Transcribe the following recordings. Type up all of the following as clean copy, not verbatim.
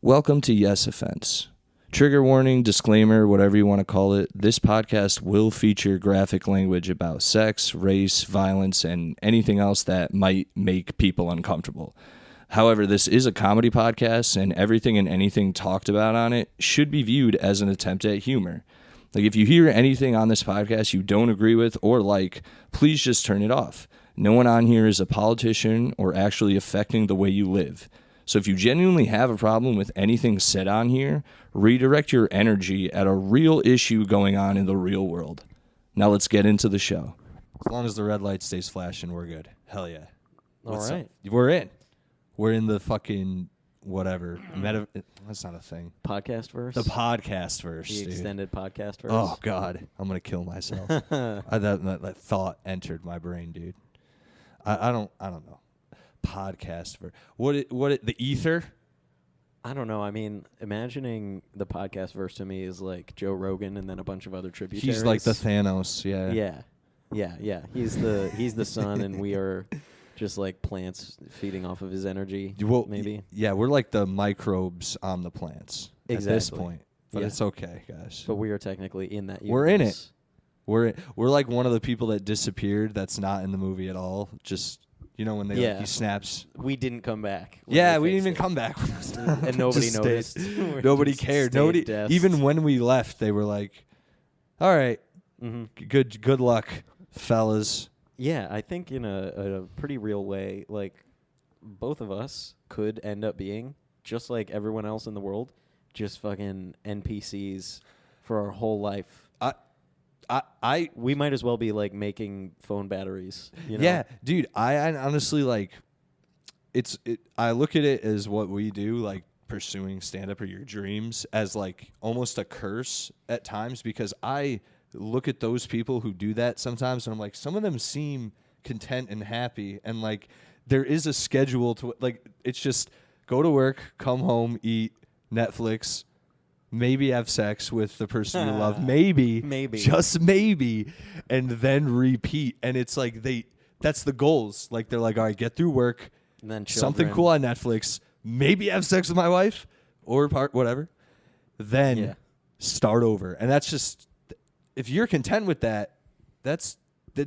Welcome to Yes Offense. Trigger warning, disclaimer, whatever you want to call it. This podcast will feature graphic language about sex, race, violence, and anything else that might make people uncomfortable. However, this is a comedy podcast, and everything and anything talked about on it should be viewed as an attempt at humor. Like, if you hear anything on this podcast you don't agree with or like, please just turn it off. No one on here is a politician or actually affecting the way you live. So if you genuinely have a problem with anything said on here, redirect your energy at a real issue going on in the real world. Now let's get into the show. As long as the red light stays flashing, we're good. Hell yeah. All right. We're in. We're in the fucking whatever. That's not a thing. Podcast verse? The podcast verse, The dude. extended podcast verse? Oh, God. I'm going to kill myself. That thought entered my brain, dude. I don't know. Podcast verse. The ether? I don't know. I mean, imagining the podcast verse to me is like Joe Rogan and then a bunch of other tributaries. He's like the Thanos, Yeah. He's the sun, and we are just like plants feeding off of his energy. Well, maybe. Yeah, we're like the microbes on the plants at this point. But it's okay, guys. But we are technically in that universe. We're in it. We're like one of the people that disappeared that's not in the movie at all. Just, you know, when he snaps. We didn't come back. We didn't even come back. And nobody noticed. Nobody cared. Nobody, even when we left, they were like, all right, good luck, fellas. Yeah, I think in a pretty real way, like, both of us could end up being, just like everyone else in the world, just fucking NPCs for our whole life. We might as well be, like, making phone batteries, you know? Yeah, dude, I honestly, like, I look at it as what we do, like, pursuing stand-up or your dreams as, like, almost a curse at times, because I look at those people who do that sometimes, and I'm like, some of them seem content and happy, and, like, there is a schedule to, like, it's just go to work, come home, eat, Netflix, maybe have sex with the person you love, maybe, just maybe, and then repeat. And it's like that's the goals. Like, they're like, all right, get through work, and then something cool on Netflix, maybe have sex with my wife or whatever, then start over. And that's just, if you're content with that, it's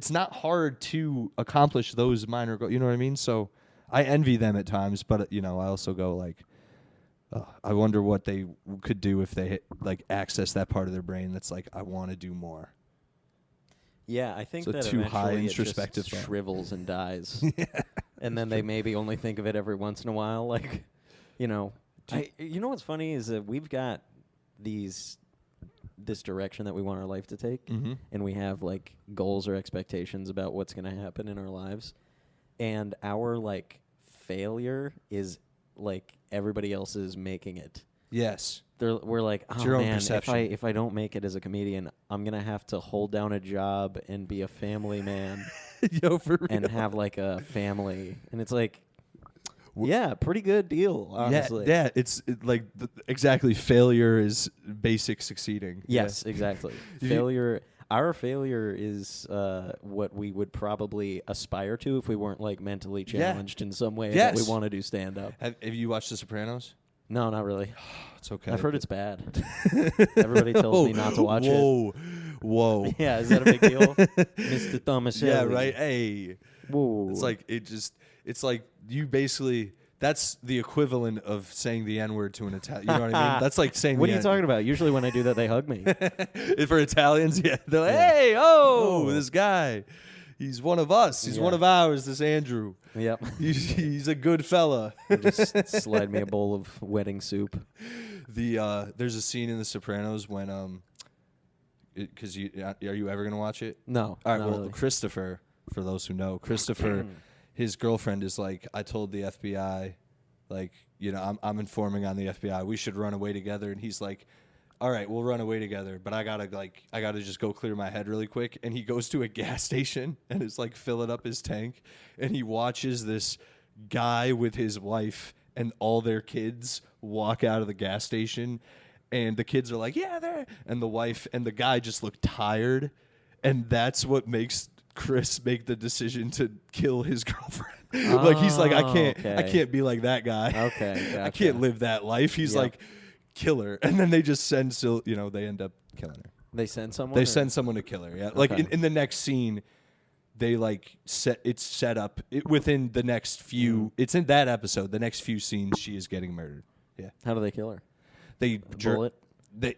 not hard to accomplish those minor goals. You know what I mean? So I envy them at times, but, you know, I also go like, I wonder what they could do if they access that part of their brain that's like, I want to do more. Yeah, I think so that too high eventually introspective it just shrivels and dies. And then they maybe only think of it every once in a while. Like, you know, you know what's funny is that we've got this direction that we want our life to take, and we have like goals or expectations about what's going to happen in our lives, and our like failure is like everybody else is making it. Yes. We're like, oh man, if I don't make it as a comedian, I'm gonna have to hold down a job and be a family man. Yo, for real. And have like a family, and it's like, yeah, pretty good deal, honestly. Yeah, it's like exactly. Failure is basic succeeding. Yes, exactly. Failure. Our failure is what we would probably aspire to if we weren't like mentally challenged in some way that we want to do stand up. Have you watched The Sopranos? No, not really. It's okay. I've heard it's bad. Everybody tells me not to watch it. Whoa. Yeah, is that a big deal? Mr. Tomaselli. Yeah, right. Hey. Whoa. It's like you basically, that's the equivalent of saying the N-word to an Italian. You know what I mean? That's like saying what are you talking about? Usually when I do that, they hug me. For Italians, yeah. They're like, hey, this guy. He's one of us. He's one of ours, this Andrew. Yep. He's a good fella. Just slide me a bowl of wedding soup. There's a scene in The Sopranos when because are you ever gonna watch it? No. All right. Well, really. Christopher, for those who know, Christopher, his girlfriend is like, I told the FBI, like, you know, I'm informing on the FBI. We should run away together. And he's like, all right, we'll run away together, but I gotta just go clear my head really quick. And he goes to a gas station and is like filling up his tank, and he watches this guy with his wife and all their kids walk out of the gas station, and the kids are like, yeah, there, and the wife and the guy just look tired, and that's what makes Chris make the decision to kill his girlfriend. Like he's like, I okay. can't be like that guy. Okay, I gotcha. can't live that life. He's Yep. like, kill her, and then they just send they end up killing her. They send someone. They or- send someone to kill her. Yeah, like Okay. in the next scene, they like set up within the next few. It's in that episode. The next few scenes, she is getting murdered. Yeah, How do they kill her? they Bullet. They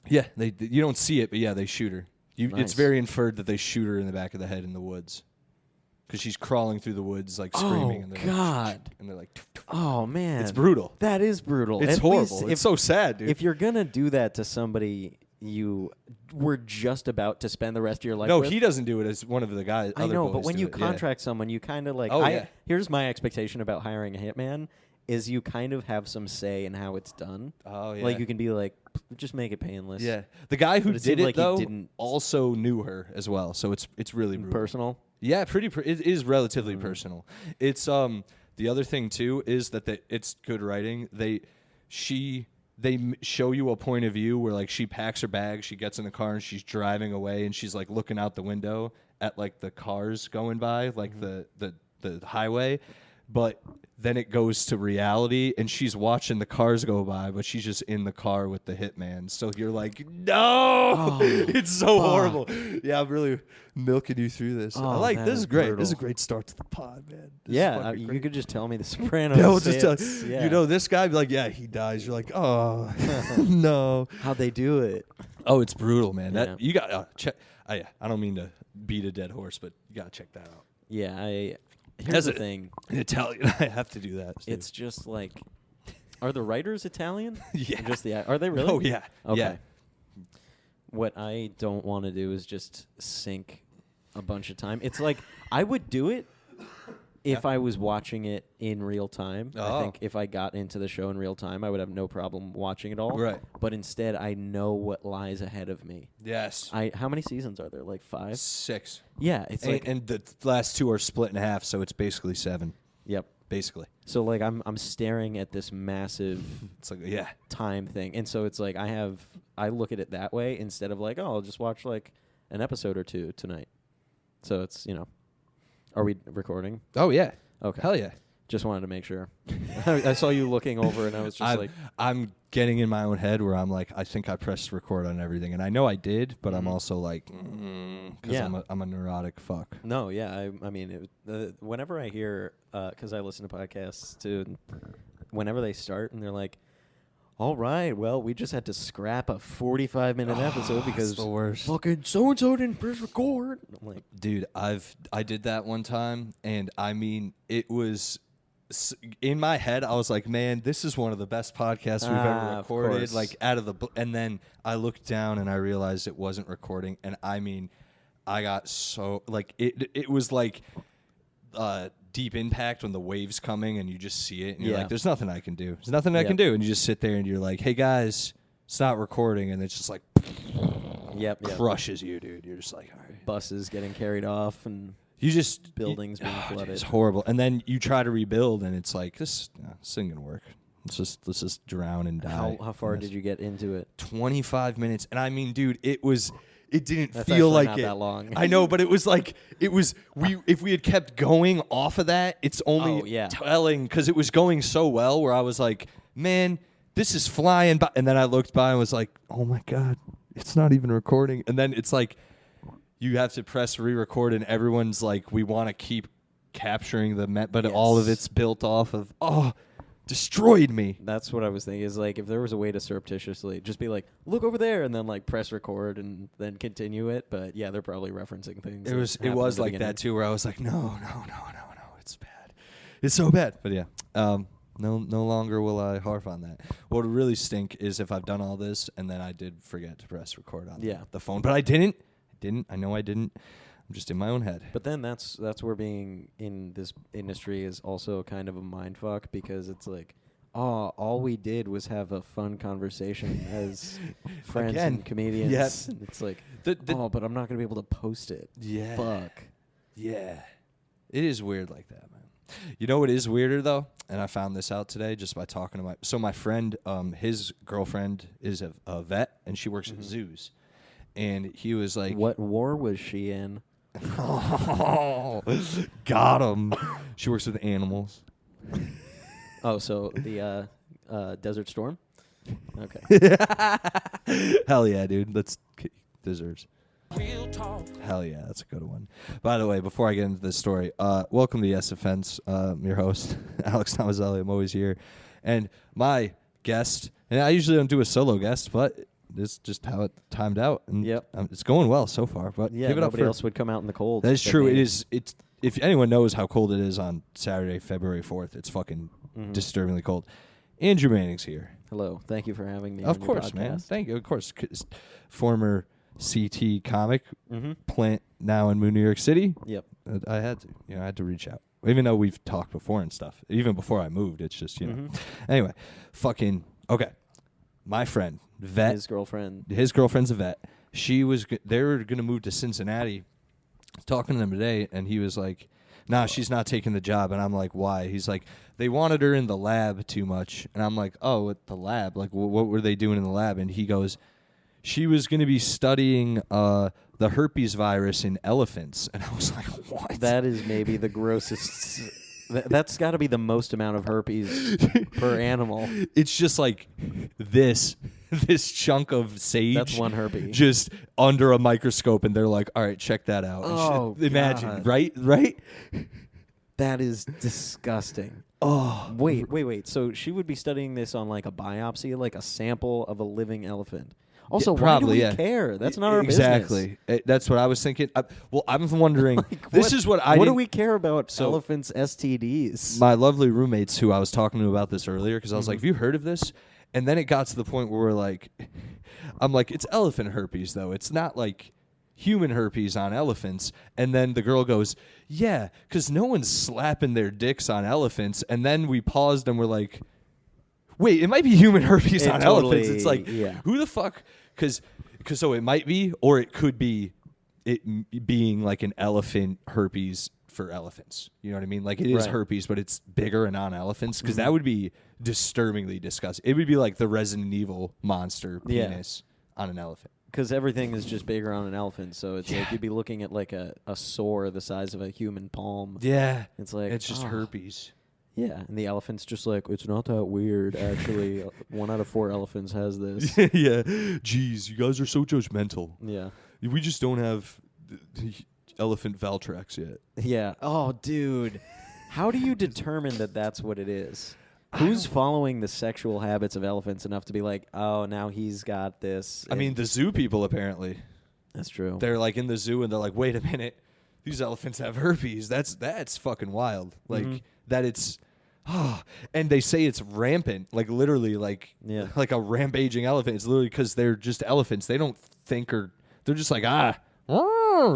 you don't see it, but yeah, they shoot her. It's Nice. very inferred that they shoot her in the back of the head in the woods, because she's crawling through the woods like screaming. And they're God. Like, and they're like, Oh man, it's brutal. That is brutal. It's At horrible. least It's so sad, dude. If you're gonna do that to somebody you were just about to spend the rest of your life No, with, he doesn't do it as one of the guys. I other know, boys but when do you it, yeah. contract someone, you kind of like. Oh, yeah. Here's my expectation about hiring a hitman: is you kind of have some say in how it's done. Oh yeah. Like you can be like, just make it painless. Yeah. The guy who But it did seemed it like he though didn't- also knew her as well, so it's really brutal. Personal. Yeah, it is relatively personal. It's the other thing too is that it's good writing. They show you a point of view where like she packs her bag, she gets in the car and she's driving away, and she's like looking out the window at like the cars going by, like the highway. But then it goes to reality, and she's watching the cars go by, but she's just in the car with the hitman. So you're like, no, it's so horrible. Yeah, I'm really milking you through this. I like that this is is great. brutal. This is a great start to the pod, man. This is Yeah, fucking you great. could just tell me the Sopranos. Yeah, we'll just tell hits. Yeah. you know this guy. Be like, yeah, he dies. You're like, oh no. how they do it. Oh, it's brutal, man. Yeah. That you got check. I don't mean to beat a dead horse, but you gotta check that out. Yeah, here's As the a- thing. In Italian, I have to do that. Steve. It's just like, are the writers Italian? Yeah. Or just are they really? Oh yeah. Okay. Yeah. What I don't want to do is just sink a bunch of time. It's like I would do it if I was watching it in real time. I Oh. think if I got into the show in real time, I would have no problem watching it all. Right. But instead, I know what lies ahead of me. Yes. How many seasons are there? Like 5? 6. Yeah, it's like And the last 2 are split in half, so it's basically 7. yep. Basically, So like I'm staring at this massive it's like yeah. time thing, and so it's like I look at it that way instead of like, oh, I'll just watch like an episode or 2 tonight. So it's are we recording? Oh yeah. Okay. Hell yeah. Just wanted to make sure. I saw you looking over, and I was just like, I'm getting in my own head where I'm like, I think I pressed record on everything, and I know I did, but I'm also like, because Yeah. I'm a neurotic fuck. no, yeah. I mean, whenever I hear, because I listen to podcasts too, and whenever they start and they're like, all right, well, we just had to scrap a 45-minute episode because the worst. fucking so-and-so didn't press record. I'm like, Dude, I did that one time, and I mean, it was in my head. I was like, man, this is one of the best podcasts we've ever of recorded. course. Like out of the, and then I looked down and I realized it wasn't recording, and I mean, I got so like it was like Deep Impact when the wave's coming and you just see it and you're Yeah. like, there's nothing I can do. There's nothing I can do, and you just sit there and you're like, hey guys, it's not recording, and it's just like yep. crushes you, dude. You're just like, all right. Buses getting carried off and You just buildings being dude, flooded. It's horrible, and then you try to rebuild, and it's like this isn't gonna work. Let's just drown and die. How far did you get into it? 25 minutes, and I mean, dude, it didn't That's feel actually like not it. that long. I know, but it was like if we had kept going off of that, it's only Oh, yeah. telling because it was going so well. Where I was like, man, this is flying by, and then I looked by and was like, oh my god, it's not even recording. And then it's like you have to press re-record, and everyone's like, we want to keep capturing but all of Yes. it's built off of destroyed me. That's what I was thinking. Is like if there was a way to surreptitiously just be like, look over there, and then like press record and then continue it. But yeah, they're probably referencing things. It was happened at the like beginning. that too, where I was like, no, it's bad, it's so bad. But yeah, no longer will I harp on that. What would really stink is if I've done all this and then I did forget to press record on the phone, but I didn't. I know I didn't. I'm just in my own head. But then that's where being in this industry is also kind of a mind fuck because it's like, oh, all we did was have a fun conversation as friends Again, and comedians. yes. And it's like, The- but I'm not gonna be able to post it. Yeah. Fuck. Yeah. It is weird like that, man. You know what is weirder though? And I found this out today just by talking to my friend, his girlfriend is a vet and she works at zoos. And he was like, What war was she in? Oh, got him. She works with animals. Oh, so the Desert Storm? Okay. Hell yeah, dude. Deserves. Hell yeah, that's a good one. By the way, before I get into this story, welcome to Yes Offense. I'm your host, Alex Tomaselli. I'm always here. And my guest, and I usually don't do a solo guest, but this is just how it timed out. And Yep. It's going well so far. But Yeah, give it up nobody for else would come out in the cold. That is but true. me. It is. It's if anyone knows how cold it is on Saturday, February 4th, it's fucking disturbingly cold. Andrew Manning's here. Hello. Thank you for having me. Of on course, your podcast. man. Thank you. Of course. Former CT comic, Mm-hmm. plant now in New York City. Yep. I had to, I had to reach out. Even though we've talked before and stuff. Even before I moved, it's just, Anyway, okay. My friend, vet. His girlfriend. His girlfriend's a vet. They were going to move to Cincinnati. I was talking to them today, and he was like, nah, she's not taking the job. And I'm like, why? He's like, they wanted her in the lab too much. And I'm like, oh, at the lab? Like, what were they doing in the lab? And he goes, she was going to be studying the herpes virus in elephants. And I was like, what? That is maybe the grossest. That's got to be the most amount of herpes per animal. It's just like this chunk of sage. That's one herpes. Just under a microscope, and they're like, all right, check that out. Oh, imagine, God. right? That is disgusting. Oh. Wait. So she would be studying this on like a biopsy, like a sample of a living elephant. Also, why probably, do we care? That's not our exactly. business. That's what I was thinking. I'm wondering. This is what I. What do didn't- we care about So- elephants' STDs? My lovely roommates, who I was talking to about this earlier, because I was like, have you heard of this? And then it got to the point where we're like, I'm like, it's elephant herpes, though. It's not like human herpes on elephants. And then the girl goes, yeah, because no one's slapping their dicks on elephants. And then we paused and we're like, wait, it might be human herpes It on totally- elephants. It's like, yeah. who the fuck? Because so it might be, or it could be being like an elephant herpes for elephants. You know what I mean? Like it is Right. herpes, but it's bigger and on elephants, because that would be disturbingly disgusting. It would be like the Resident Evil monster Yeah. penis on an elephant. Because everything is just bigger on an elephant, so it's like you'd be looking at like a sore the size of a human palm. Yeah. It's like It's just herpes. Yeah, and the elephant's just like, it's not that weird, actually. 1 out of 4 elephants has this. Yeah. Jeez, you guys are so judgmental. Yeah. We just don't have elephant Valtrex yet. Yeah. Oh, dude. How do you determine that that's what it is? Who's following the sexual habits of elephants enough to be like, oh, now he's got this? I mean, the zoo people apparently. That's true. They're like in the zoo and they're like, wait a minute, these elephants have herpes. That's fucking wild. Like that it's, and they say it's rampant, like literally like like a rampaging elephant. It's literally because they're just elephants. They don't think they're just like,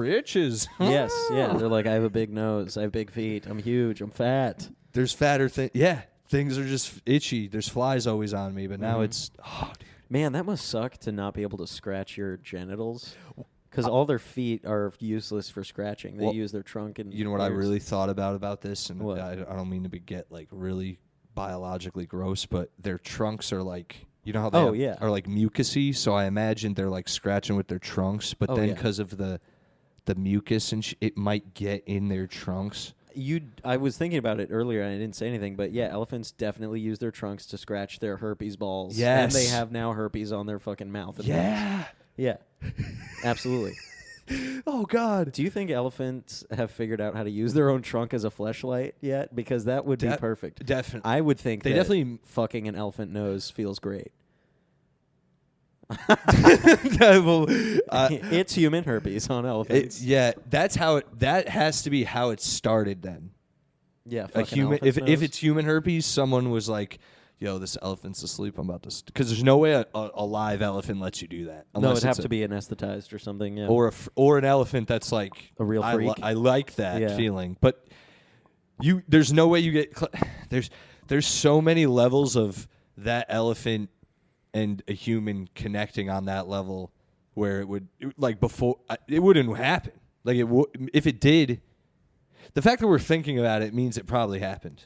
itches. Yes, yeah. They're like, I have a big nose. I have big feet. I'm huge. I'm fat. There's fatter things. Yeah, things are just itchy. There's flies always on me, but now it's, dude. Man, that must suck to not be able to scratch your genitals. Because all their feet are useless for scratching. They use their trunk and You know what I ears. really thought about this, and What? I don't mean to get like really biologically gross, but their trunks are like, you know how they are like mucusy, so I imagine they're like scratching with their trunks, but then because of the mucus and it might get in their trunks. I was thinking about it earlier and I didn't say anything, but yeah, elephants definitely use their trunks to scratch their herpes balls. Yes. And they have now herpes on their fucking mouth. And Yeah. Yeah. Absolutely. Oh, God. Do you think elephants have figured out how to use their own trunk as a fleshlight yet? Because that would be perfect. Definitely. I would think They that definitely fucking an elephant nose feels great. Well, It's human herpes on elephants. that has to be how it started then. Yeah, A fucking human, if elephant's nose. it's human herpes, someone was like, yo, this elephant's asleep. I'm about to, because there's no way a live elephant lets you do that. No, it'd have to be anesthetized or something. Yeah, or an elephant that's like a real freak. I like that feeling, but there's no way you get. There's so many levels of that elephant and a human connecting on that level where it would it wouldn't happen. Like if it did, the fact that we're thinking about it means it probably happened.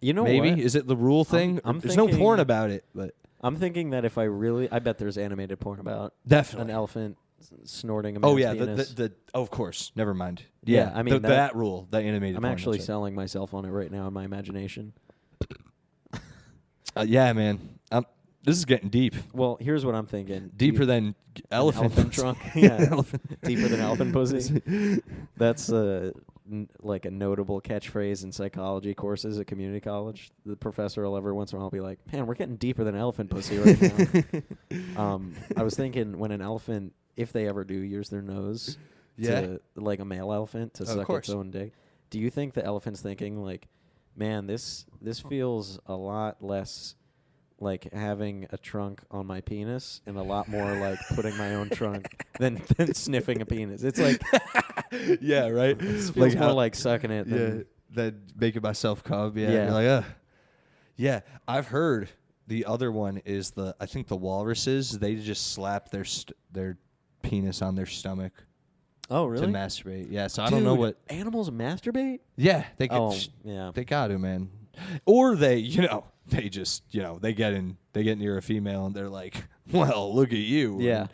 You know Maybe what? is it the rule thing? I'm There's no thinking- porn about it, but I'm thinking that if I bet there's animated porn about definitely an elephant snorting a man's Oh yeah, penis. of course. Never mind. Yeah, I mean, that rule, that animated. I'm porn, actually that's selling myself on it right now in my imagination. right. Yeah, man. This is getting deep. Well, here's what I'm thinking. Deeper than elephant trunk. Yeah, deeper than elephant pussy. That's like a notable catchphrase in psychology courses at community college. The professor will every once in a while be like, "Man, we're getting deeper than elephant pussy right now." I was thinking when an elephant, if they ever do use their nose, to, like a male elephant, to suck its own dick, do you think the elephant's thinking like, "Man, this feels a lot less like having a trunk on my penis and a lot more like putting my own trunk than sniffing a penis." It's like, yeah, right. It feels Like more like sucking it than than making myself come. Yeah, Yeah. You're like, ugh. Yeah, I've heard the other one is I think the walruses, they just slap their penis on their stomach Oh, really? to masturbate. Yeah, so I don't know what. Animals masturbate? Yeah, they Oh, yeah. they got to, man. Or they just they get near a female and they're like, well, look at you. Yeah.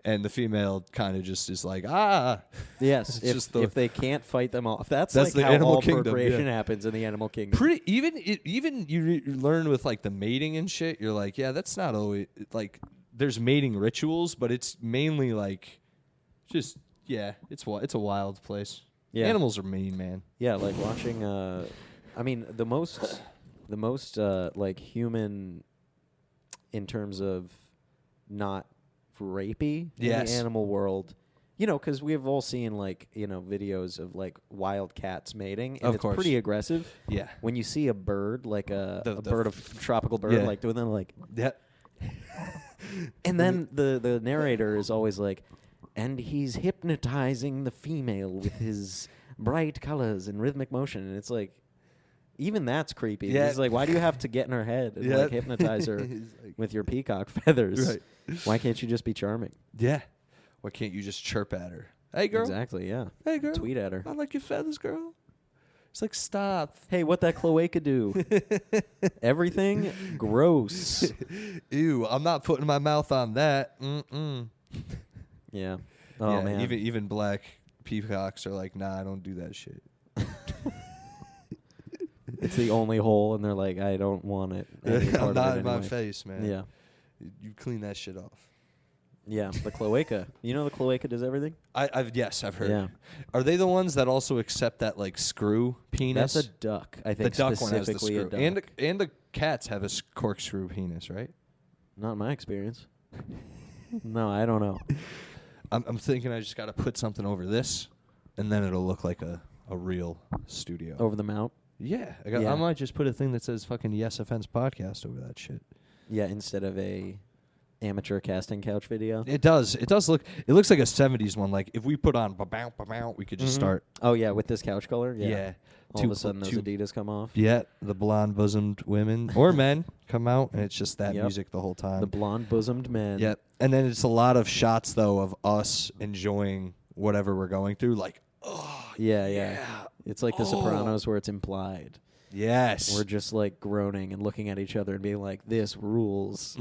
And the female kind of just is like, ah. Yes, It's if they can't fight them off. That's That's like the how animal all kingdom, procreation yeah. happens in the animal kingdom. Pretty even you learn with like the mating and shit. You're like, yeah, that's not always like there's mating rituals, but it's mainly like just it's a wild place. Yeah. Animals are mean, man. Yeah, like watching I mean, the most like human in terms of not rapey in Yes. the animal world. Because we've all seen like, videos of like wild cats mating, and Of it's course. pretty aggressive. Yeah. When you see a bird, like a The bird of tropical bird, yeah. like doing them like, Yeah. and then the narrator is always like, and he's hypnotizing the female with his bright colors and rhythmic motion, and it's like, even that's creepy. Yeah. It's like, why do you have to get in her head and Yeah. like hypnotize her Like- with your peacock feathers? Right. Why can't you just be charming? Yeah. Why can't you just chirp at her? Hey, girl. Exactly, yeah. Hey, girl. Tweet at her. I like your feathers, girl. It's like, stop. Hey, what that cloaca do? Everything gross. Ew, I'm not putting my mouth on that. Mm-mm. Yeah. Oh, yeah, man. Even black peacocks are like, nah, I don't do that shit. It's the only hole, and they're like, I don't want it. Any part I'm of not it in my anyway. face, man. Yeah. You clean that shit off. Yeah, the cloaca. You know the cloaca does everything? I've heard. Yeah. Are they the ones that also accept that like screw penis? That's a duck, I the think. duck one has the specifically screw. a duck. And the cats have a corkscrew penis, right? Not in my experience. No, I don't know. I'm thinking I just got to put something over this, and then it'll look like a real studio. Over the mount? Yeah, Yeah. I might just put a thing that says fucking Yes Offense Podcast over that shit. Yeah, instead of a amateur casting couch video. It does. It does look. It looks like a '70s one. Like if we put on ba-bow, ba-bow, we could just start. Oh, yeah, with this couch color? Yeah. All of a sudden, those Adidas come off. Yeah, the blonde-bosomed women or men come out, and it's just that Yep. music the whole time. The blonde-bosomed men. Yep. And then it's a lot of shots though of us enjoying whatever we're going through. Like, oh Yeah. It's like The Sopranos where it's implied. yes, We're just like groaning and looking at each other and being like, this rules.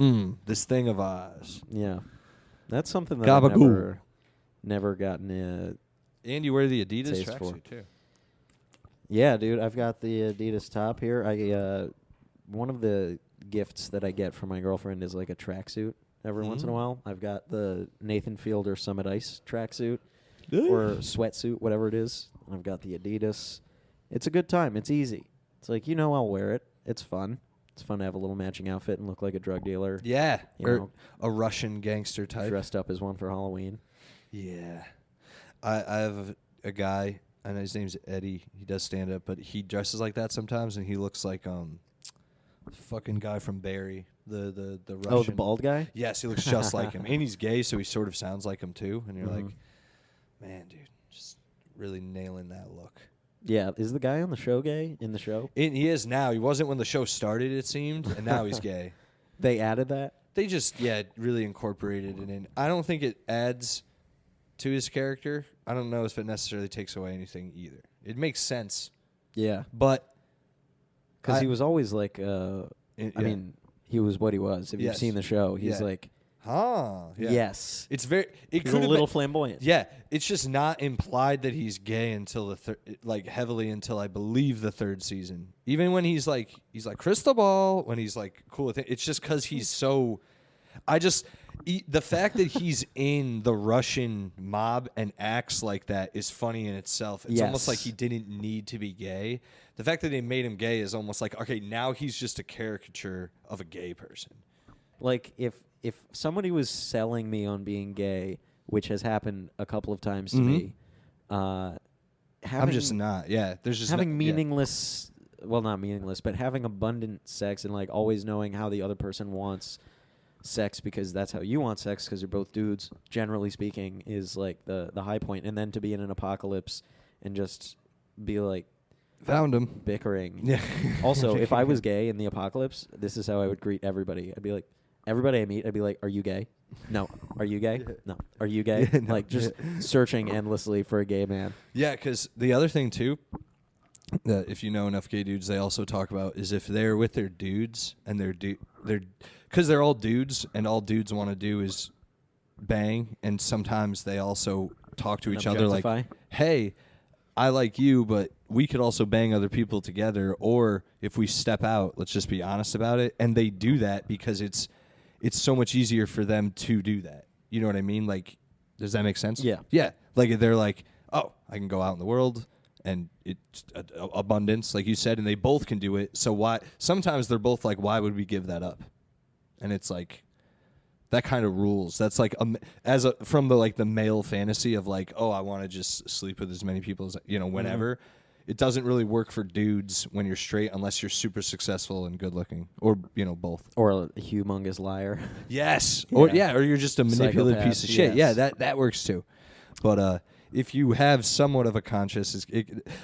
this thing of ours. Yeah. That's something that Gabagoo. I've never gotten And you wear the Adidas Taste for. tracksuit too. Yeah, dude, I've got the Adidas top here. One of the gifts that I get from my girlfriend is like a tracksuit every once in a while. I've got the Nathan Fielder Summit Ice tracksuit or sweatsuit, whatever it is. I've got the Adidas. It's a good time. It's easy. It's like, I'll wear it. It's fun. It's fun to have a little matching outfit and look like a drug dealer. Yeah, You or know, a Russian gangster type. dressed up as one for Halloween. Yeah, I have a guy, and his name's Eddie. He does stand up, but he dresses like that sometimes, and he looks like fucking guy from Barry, the Russian. Oh, the bald guy? Yes, he looks just like him, and he's gay, so he sort of sounds like him too. And you're Mhm. like, man, dude, just really nailing that look. Yeah. Is the guy on the show gay in the show? And he is now. He wasn't when the show started, it seemed, and now he's gay. They added that? They just, really incorporated it in. I don't think it adds to his character. I don't know if it necessarily takes away anything either. It makes sense, Yeah. but Because I- he was always like, I mean, he was what he was. If you've Yes. seen the show, he's Yeah. like Huh. Yeah. Yes. It's very. It He's could a little flamboyant. Yeah, it's just not implied that he's gay until heavily until I believe the third season. Even when he's like crystal ball, when he's like cool with it, it's just because he's so. The fact that he's in the Russian mob and acts like that is funny in itself. It's almost like he didn't need to be gay. The fact that they made him gay is almost like, okay, now he's just a caricature of a gay person. Like if somebody was selling me on being gay, which has happened a couple of times to me, I'm just not. Yeah, there's just having meaningless. Well, not meaningless, but having abundant sex and like always knowing how the other person wants sex because that's how you want sex because you're both dudes. Generally speaking, is like the high point, and then to be in an apocalypse and just be like. Found him. Bickering. Yeah. Also, if I was gay in the apocalypse, this is how I would greet everybody. I'd be like, everybody I meet, I'd be like, are you gay? No. Are you gay? No. Are you gay? Yeah, no. Like, just searching endlessly for a gay man. Yeah, because the other thing, too, that if you know enough gay dudes, they also talk about is if they're with their dudes and because they're all dudes and all dudes want to do is bang, and sometimes they also talk to each other like, hey, I like you, but we could also bang other people together, or if we step out, let's just be honest about it. And they do that because it's so much easier for them to do that. You know what I mean? Like, does that make sense? Yeah. Yeah. Like, they're like, oh, I can go out in the world, and it's abundance, like you said, and they both can do it. So why? Sometimes they're both like, why would we give that up? And it's like, that kind of rules. That's like from the male fantasy of like, oh, I want to just sleep with as many people as whenever. Mm-hmm. It doesn't really work for dudes when you're straight unless you're super successful and good looking, or both. Or a humongous liar. Yes. Yeah. Or you're just a manipulative piece of shit. Yes. Yeah, that works too. But if you have somewhat of a conscience,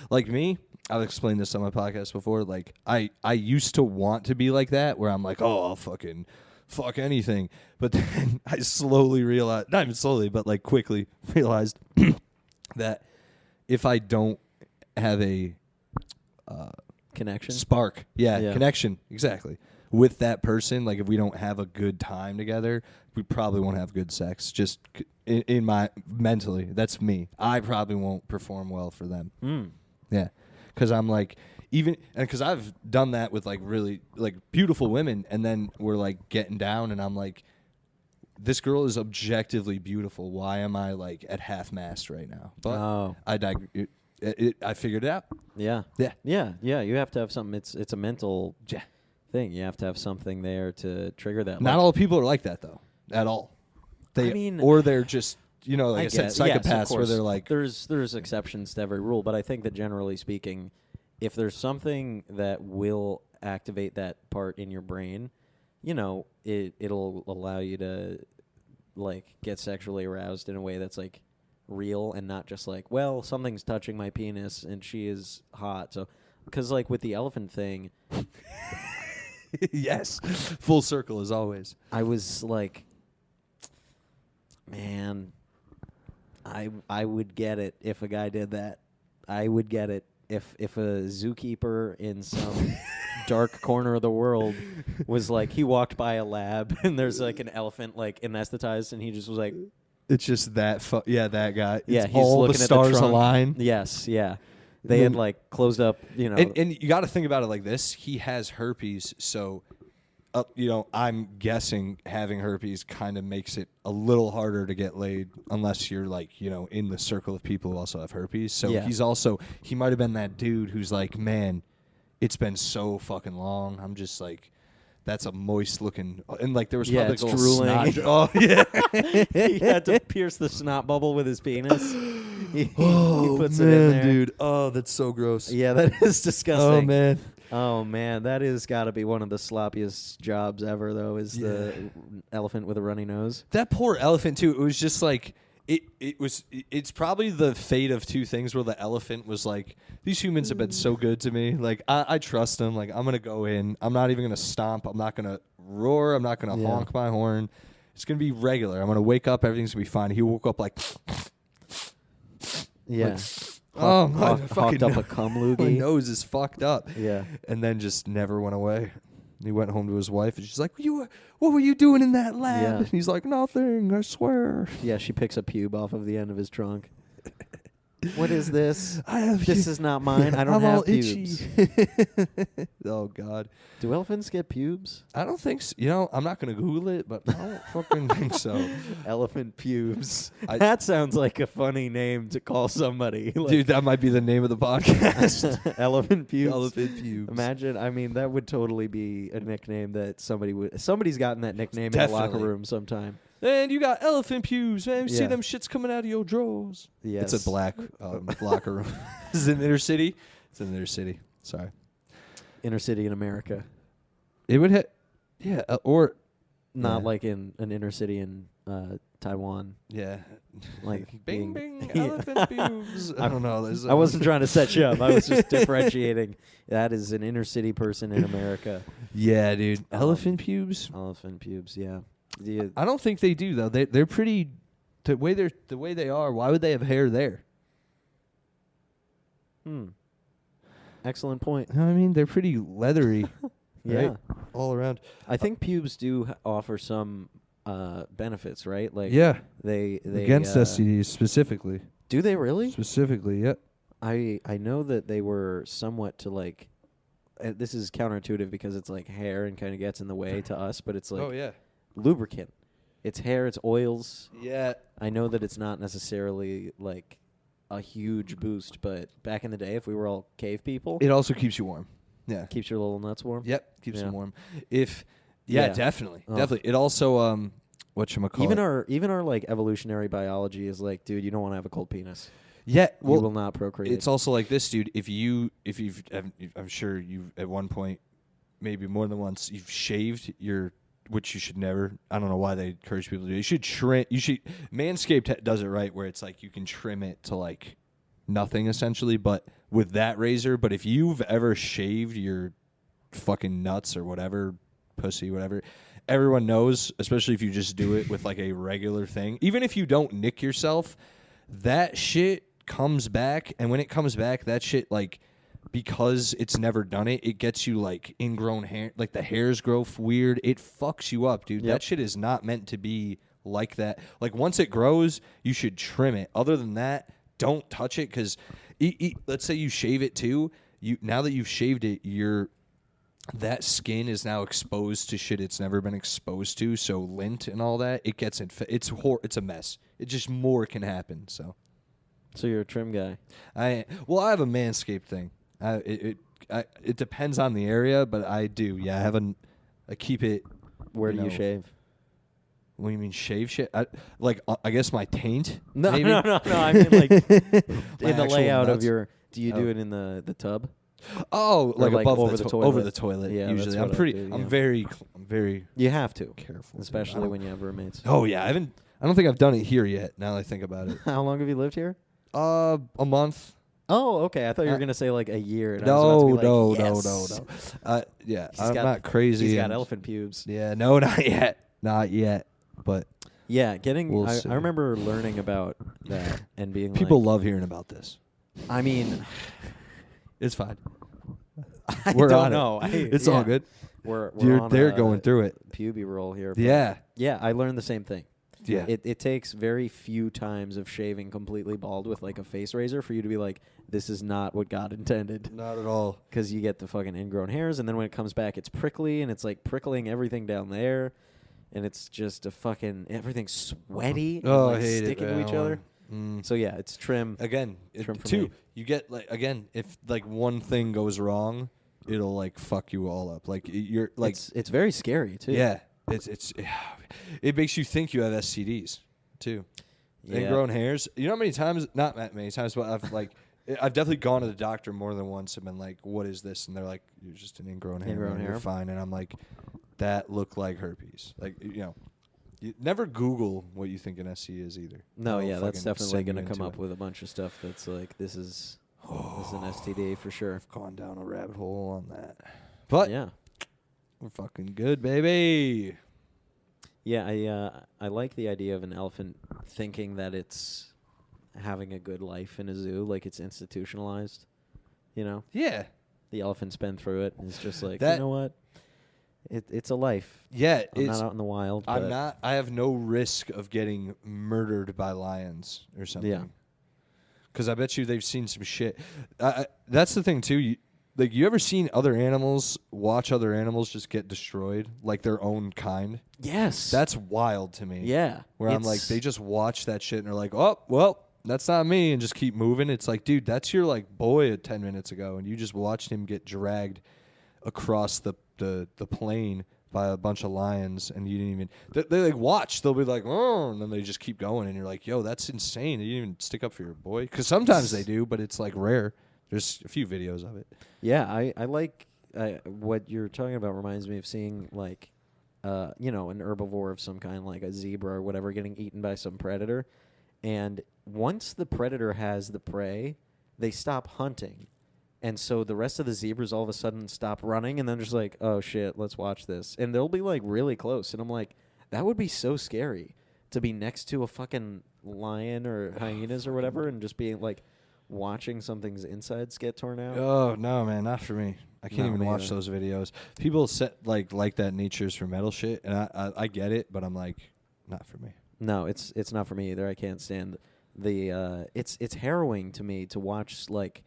like me, I've explained this on my podcast before. Like I used to want to be like that, where I'm like, oh, I'll fucking fuck anything. But then I slowly realized, not even slowly, but like quickly realized that if I don't have a connection, spark, connection, exactly, with that person, like if we don't have a good time together, we probably won't have good sex. Just in my mentally, that's me. I probably won't perform well for them. Yeah, because I'm like, because I've done that with like really like beautiful women, and then we're like getting down, and I'm like, this girl is objectively beautiful. Why am I like at half mast right now? But I figured it out. Yeah. You have to have something. It's a mental thing. You have to have something there to trigger that. Not all people are like that though, at all. Or they're just like I said, psychopaths where they're like. There's exceptions to every rule, but I think that generally speaking, if there's something that will activate that part in your brain, it'll allow you to like get sexually aroused in a way that's like real and not just like, well, something's touching my penis and she is hot. So, because like with the elephant thing, yes, full circle as always. I was like, man, I would get it if a guy did that. I would get it if a zookeeper in some dark corner of the world was like, he walked by a lab and there's like an elephant like anesthetized and he just was like, it's just that that guy. Yeah, he's all the stars align. Yes, yeah. They had like closed up, And you got to think about it like this. He has herpes, so I'm guessing having herpes kind of makes it a little harder to get laid unless you're like, in the circle of people who also have herpes. So he might have been that dude who's like, man, it's been so fucking long. I'm just like, that's a moist looking, and like there was probably it's like drooling. Snot. Oh yeah, he had to pierce the snot bubble with his penis. He puts man, it in there, dude. Oh, that's so gross. Yeah, that is disgusting. Oh man, that is got to be one of the sloppiest jobs ever, though. Is the elephant with a runny nose? That poor elephant too. It was just like it's probably the fate of two things where the elephant was like, these humans have been so good to me. Like, I trust them. Like, I'm going to go in. I'm not even going to stomp. I'm not going to roar. I'm not going to honk my horn. It's going to be regular. I'm going to wake up. Everything's going to be fine. He woke up like... Yeah. Like, hawked up a cum loogie. My nose is fucked up. Yeah. And then just never went away. He went home to his wife, and she's like, what were you doing in that lab? Yeah. And he's like, nothing, I swear. Yeah, she picks a pube off of the end of his trunk. What is this? This is not mine. I don't I'm have all pubes. itchy. Oh, God. Do elephants get pubes? I don't think so. You know, I'm not going to Google it, but I don't fucking think so. Elephant pubes. That sounds like a funny name to call somebody. Like, Dude, that might be the name of the podcast. Elephant pubes. Elephant pubes. Imagine, I mean, that would totally be a nickname that somebody's gotten that nickname in the locker Definitely. room sometime. And you got elephant pubes, man. You see Yeah. them shits coming out of your drawers. Yes. It's a black locker room. Is it in inner city? It's in inner city. Sorry. Inner city in America. It would hit. Yeah, or. Not Yeah. like in an inner city in Taiwan. Yeah. Like bing, being- bing, Yeah. elephant pubes. I don't know. I wasn't trying to set you up. I was just differentiating. That is an inner city person in America. Yeah, dude. Elephant pubes? Elephant pubes, yeah. The, I don't think they do, though. They're pretty. The way they are, why would they have hair there? Excellent point. You know what I mean? They're pretty leathery. Yeah. Right? All around. I think pubes do offer some benefits, right? Like Yeah. they Against STDs specifically. Do they really? Specifically, yep. I know that they were somewhat to like this is counterintuitive because it's like hair and kind of gets in the way to us, but it's like yeah. lubricant. It's hair, it's oils. Yeah. I know that it's not necessarily like a huge boost, but back in the day, if we were all cave people, It also keeps you warm. Yeah. keeps your little nuts warm. Yep. Keeps Yeah. them warm. Yeah, Yeah. definitely. Oh. Definitely. It also whatchamacallit. Even our like evolutionary biology is like, dude, you don't want to have a cold penis. Yeah. You Well, will not procreate. it's also like this, dude. I'm sure you've at one point, maybe more than once, you've shaved which you should never. I don't know why they encourage people to do. You should trim. Manscaped does it right, where it's like you can trim it to like nothing essentially, but with that razor. But if you've ever shaved your fucking nuts or whatever, pussy, whatever, everyone knows, especially if you just do it with like a regular thing. Even if you don't nick yourself, that shit comes back, and when it comes back, that shit, like, because it's never done it gets you like ingrown hair, like the hairs grow weird. It fucks you up, dude. Yep. That shit is not meant to be like that. Like, once it grows, you should trim it. Other than that, don't touch it, because let's say you shave it too. Now that you've shaved it, that skin is now exposed to shit it's never been exposed to. So lint and all that, it gets it's a mess. It just more can happen. So you're a trim guy. I have a Manscaped thing. It depends on the area, but I do. Yeah, I keep it. Where do you shave? What do you mean shave shit? I guess my taint. No, maybe? no. I mean like in the actual layout of nuts. your. Do you do Oh. it in the tub? Oh, like like above over the the toilet. Over toilet. the toilet. Yeah, usually, that's I'm what I pretty. do, I'm yeah. very You have to, careful, especially when you have roommates. Oh yeah, I don't think I've done it here yet. Now that I think about it. How long have you lived here? A month. Oh, okay. I thought you were gonna say like a year. And I was No. about to be like, yes. Yeah, He's I'm got- not crazy. He's got and- elephant pubes. Yeah, no, not yet. Not yet. But Yeah, We'll I see. remember learning about that and being people like, love hearing about this. I mean, It's fine. I We're don't on it. know. It's all good. We're They're on going a through it. puby roll here. but Yeah. Yeah, I learned the same thing. Yeah. It takes very few times of shaving completely bald with like a face razor for you to be like, this is not what God intended. Not at all. Because you get the fucking ingrown hairs, and then when it comes back, it's prickly, and it's like prickling everything down there, and it's just a fucking everything's sweaty and Oh, like I hate sticking it. to each other. Mm. So yeah, it's trim. Again, Trim for too. me. You get if like one thing goes wrong, it'll like fuck you all up. Like you're like It's very scary too. yeah. It makes you think you have STDs too. Yeah. Ingrown hairs. You know how many times? Not that many times, but I've definitely gone to the doctor more than once and been like, "What is this?" And they're like, "You're just an ingrown hair. Ingrown man. hair. You're fine." And I'm like, "That looked like herpes." Like you never Google what you think an STD is either. No, They'll yeah, that's fucking definitely send you going to come into up it. with a bunch of stuff that's like, this is an STD for sure. I've gone down a rabbit hole on that, but Yeah. we're fucking good, baby. Yeah, I like the idea of an elephant thinking that it's having a good life in a zoo, like it's institutionalized. You know, Yeah. the elephant's been through it, and it's just like, That- you know what? it's a life. Yeah, I'm not out in the wild. I'm but not. I have no risk of getting murdered by lions or something. Yeah. Because I bet you they've seen some shit. That's the thing too. You ever seen other animals watch other animals just get destroyed, like their own kind? Yes. That's wild to me. Yeah. Where I'm like, they just watch that shit and they're like, oh, well, that's not me, and just keep moving. It's like, dude, that's your like boy 10 minutes ago, and you just watched him get dragged across the plain by a bunch of lions, and you didn't even they like watch. They'll be like, oh, and then they just keep going, and you're like, yo, that's insane. You didn't even stick up for your boy, because sometimes they do, but it's like rare. There's a few videos of it. Yeah, I like what you're talking about. Reminds me of seeing like, an herbivore of some kind, like a zebra or whatever, getting eaten by some predator, and once the predator has the prey, they stop hunting. And so the rest of the zebras all of a sudden stop running, and then just like, oh shit, let's watch this. And they'll be like really close, and I'm like, that would be so scary to be next to a fucking lion or hyenas or whatever, and just be like watching something's insides get torn out. Oh no, man, not for me. I can't even watch either. those videos. People like that nature's for metal shit, and I get it, but I'm like, not for me. No, it's not for me either. I can't stand the. It's harrowing to me to watch like,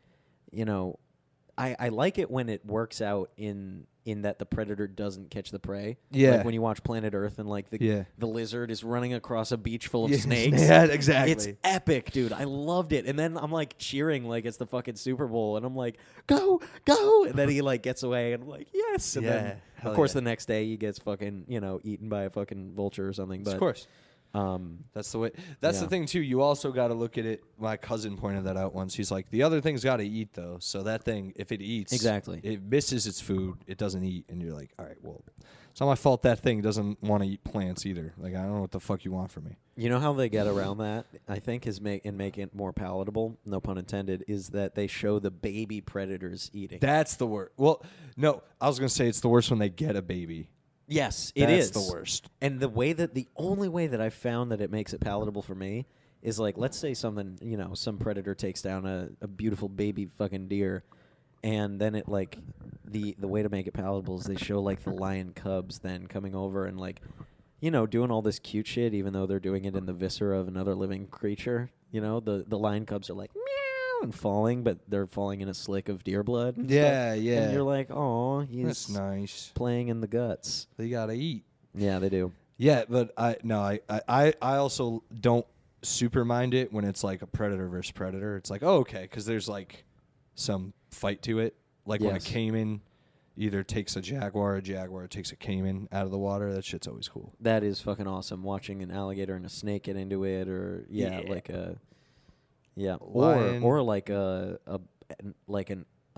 I like it when it works out in that the predator doesn't catch the prey. Yeah. Like when you watch Planet Earth and like the lizard is running across a beach full of snakes. Yeah, exactly. It's epic, dude. I loved it. And then I'm like cheering like it's the fucking Super Bowl, and I'm like, go, go. And then he like gets away, and I'm like, yes. And then of course the next day he gets fucking, eaten by a fucking vulture or something. But of course. That's the way. That's the thing too. You also got to look at it. My cousin pointed that out once. He's like, the other thing's got to eat though. So that thing, if it eats, exactly, it misses its food. It doesn't eat, and you're like, all right, well, it's not my fault. That thing doesn't want to eat plants either. Like, I don't know what the fuck you want from me. You know how they get around that? I think is making it more palatable. No pun intended. Is that they show the baby predators eating? That's the worst. Well, no, I was gonna say it's the worst when they get a baby. Yes, it is. That's the worst. And the only way that I've found that it makes it palatable for me is like, let's say something, some predator takes down a beautiful baby fucking deer, and then it like the way to make it palatable is they show like the lion cubs then coming over and like, doing all this cute shit, even though they're doing it in the viscera of another living creature. The lion cubs are like meow and falling, but they're falling in a slick of deer blood. And Yeah, stuff. yeah. And you're like, oh, he's That's nice. playing in the guts. They gotta eat. Yeah, they do. Yeah, but I also don't super mind it when it's like a predator versus predator. It's like, oh, okay, because there's like some fight to it. Like when a caiman either takes a jaguar takes a caiman out of the water. That shit's always cool. That is fucking awesome. Watching an alligator and a snake get into it, or like a Lion. or like a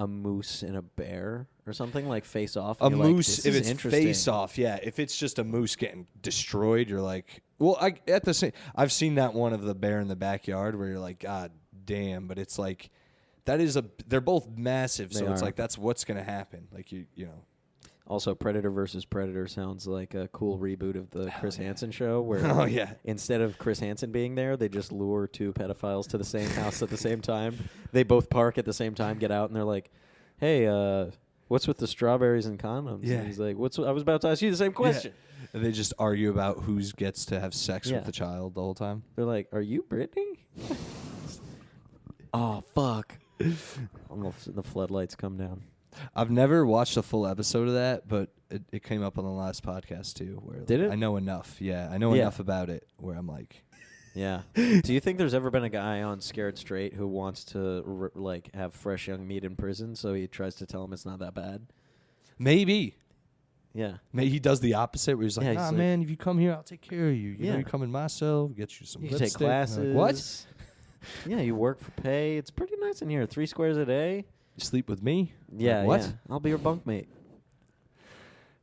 moose and a bear or something, like face off. A You're moose, like, if is it's interesting. face off, yeah. If it's just a moose getting destroyed, you're like, well, I've seen that one of the bear in the backyard where you're like, God damn, but it's like they're both massive, so it's like that's what's gonna happen. Like you know. Also, Predator versus Predator sounds like a cool reboot of the Chris Hansen show, where instead of Chris Hansen being there, they just lure two pedophiles to the same house at the same time. They both park at the same time, get out, and they're like, hey, what's with the strawberries and condoms? Yeah. And he's like, I was about to ask you the same question. Yeah. And they just argue about who gets to have sex with the child the whole time. They're like, are you Brittany? Oh, fuck. Almost the floodlights come down. I've never watched a full episode of that, but it came up on the last podcast too. Where Did it? I know enough. Yeah, I know enough about it where I'm like, yeah. Do you think there's ever been a guy on Scared Straight who wants to have fresh young meat in prison, so he tries to tell him it's not that bad? maybe. Yeah. Maybe he does the opposite, where he's like, Yeah, nah, he's like, man, if you come here, I'll take care of you. You know, Yeah. you come in my cell, get you some You can lipstick. take And classes. I'm like, what? Yeah, you work for pay. It's pretty nice in here. 3 squares a day. You sleep with me? Yeah, Like, what? yeah. I'll be your bunkmate.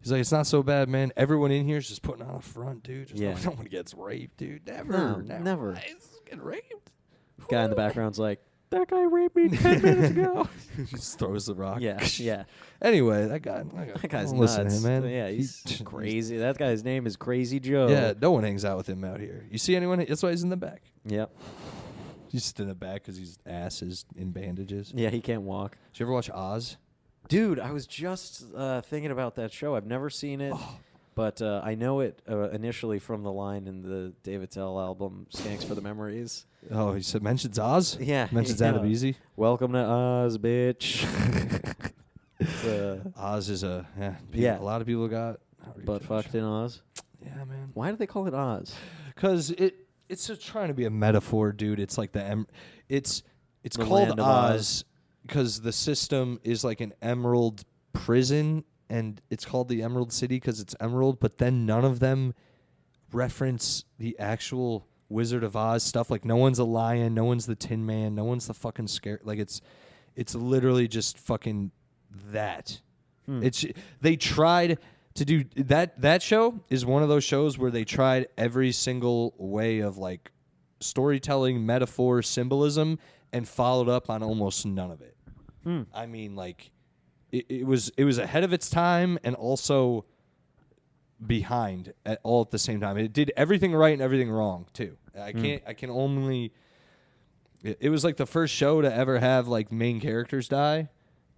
He's like, it's not so bad, man. Everyone in here is just putting on a front, dude. Just Yeah. no one gets raped, dude. Never. No, never. Guys get raped. Guy in the background's like, that guy raped me 10 minutes ago. Just throws the rock. Yeah, yeah. Anyway, that guy. That guy's don't nuts. listen to him, man. Yeah, he's crazy. That guy's name is Crazy Joe. Yeah, no one hangs out with him out here. You see anyone? That's why he's in the back. Yep. He's just in the back because his ass is in bandages. Yeah, he can't walk. Did you ever watch Oz? Dude, I was just thinking about that show. I've never seen it, but I know it initially from the line in the David Tell album, Skanks for the Memories. Oh, he mentions Oz? Yeah. Mentions yeah. Adam Easy? Welcome to Oz, bitch. Oz is a... Yeah. A lot of people got... Butt fucked in Oz. Yeah, man. Why do they call it Oz? Because it's just trying to be a metaphor, dude. It's like it's The called land of Oz because the system is like an emerald prison, and it's called the Emerald City because it's emerald. But then none of them reference the actual Wizard of Oz stuff. Like no one's a lion, no one's the Tin Man, no one's the fucking scare. Like it's literally just fucking that. They tried to do that show is one of those shows where they tried every single way of like storytelling, metaphor, symbolism, and followed up on almost none of it. I mean, like it was ahead of its time and also behind all at the same time. It did everything right and everything wrong too. I can only. It was like the first show to ever have like main characters die.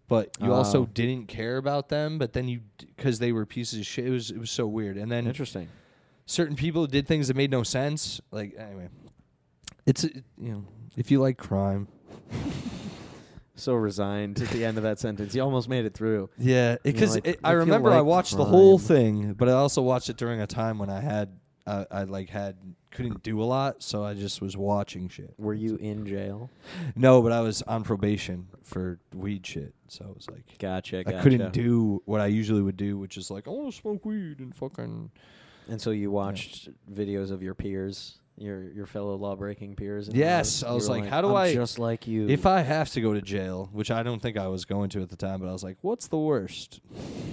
But you also didn't care about them, but then because they were pieces of shit, it was so weird. And then Interesting. certain people did things that made no sense. Like anyway, it's if you like crime, So resigned at the end of that sentence. You almost made it through. yeah. Because like, I if you remember I like watched the whole crime. thing, but I also watched it during a time when I couldn't do a lot, so I just was watching shit. Were you in jail? No, but I was on probation for weed shit, so it was like. Gotcha. I couldn't do what I usually would do, which is like, I want to smoke weed and fucking... And so you watched videos of your peers, your fellow law-breaking peers? Yes. I was like, how do I... just like you. If I have to go to jail, which I don't think I was going to at the time, but I was like, what's the worst?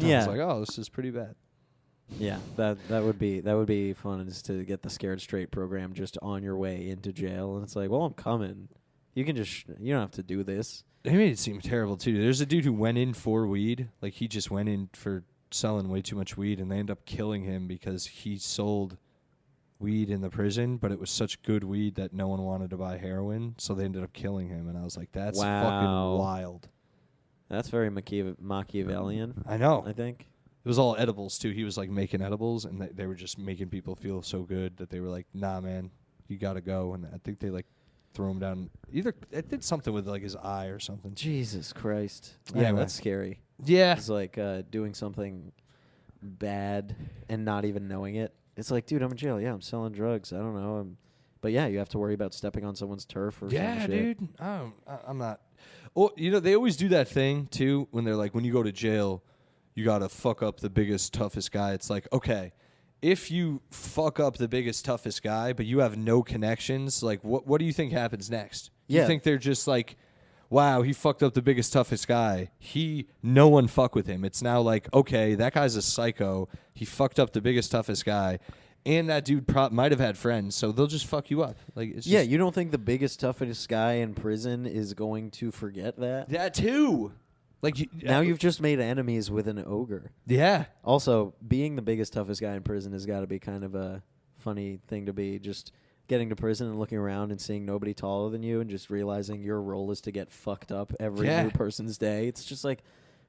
Yeah. I was like, oh, this is pretty bad. Yeah, that would be fun, is to get the Scared Straight program just on your way into jail. And it's like, well, I'm coming. You can just... you don't have to do this. They made it seem terrible, too. There's a dude who went in for weed. Like, he just went in for selling way too much weed, and they ended up killing him because he sold weed in the prison, but it was such good weed that no one wanted to buy heroin, so they ended up killing him. And I was like, that's Wow. fucking wild. That's very Machiavellian, I know. I think. It was all edibles, too. He was, like, making edibles, and they were just making people feel so good that they were like, nah, man, you got to go. And I think they, like, threw him down. Either it did something with, like, his eye or something. Jesus Christ. Yeah, Yeah, that's scary. Yeah. It's like doing something bad and not even knowing it. It's like, dude, I'm in jail. Yeah, I'm selling drugs. I don't know. But yeah, you have to worry about stepping on someone's turf or some shit. Dude. I'm not. Oh, they always do that thing, too, when they're like, when you go to jail, you got to fuck up the biggest, toughest guy. It's like, okay, if you fuck up the biggest, toughest guy, but you have no connections, like, what do you think happens next? Yeah. You think they're just like, wow, he fucked up the biggest, toughest guy. No one fuck with him. It's now like, okay, that guy's a psycho. He fucked up the biggest, toughest guy. And that dude might have had friends, so they'll just fuck you up. Like, it's Yeah, just, you don't think the biggest, toughest guy in prison is going to forget that? that too. Like Now you've just made enemies with an ogre. Yeah. Also, being the biggest, toughest guy in prison has got to be kind of a funny thing to be. Just getting to prison and looking around and seeing nobody taller than you and just realizing your role is to get fucked up every new person's day. It's just like,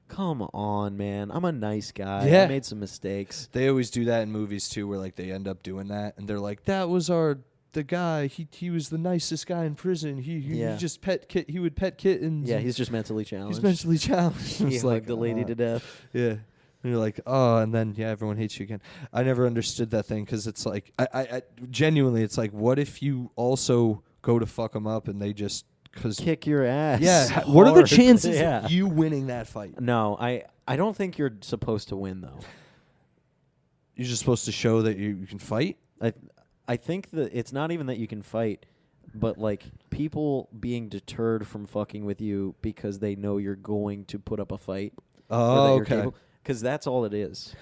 come on, man. I'm a nice guy. Yeah. I made some mistakes. They always do that in movies too, where like they end up doing that, and they're like, "That was the guy. He was the nicest guy in prison. He just he would pet kittens. Yeah, he's just mentally challenged. He's mentally challenged. He It's hugged a lady to death. Yeah." And you're like, oh, and then everyone hates you again. I never understood that thing because it's like, I genuinely, it's like, what if you also go to fuck them up and they just kick your ass? Yeah. What are the hard. chances Yeah. of you winning that fight? No, I don't think you're supposed to win though. You're just supposed to show that you can fight. I think that it's not even that you can fight, but like people being deterred from fucking with you because they know you're going to put up a fight. Oh, okay. Because that's all it is.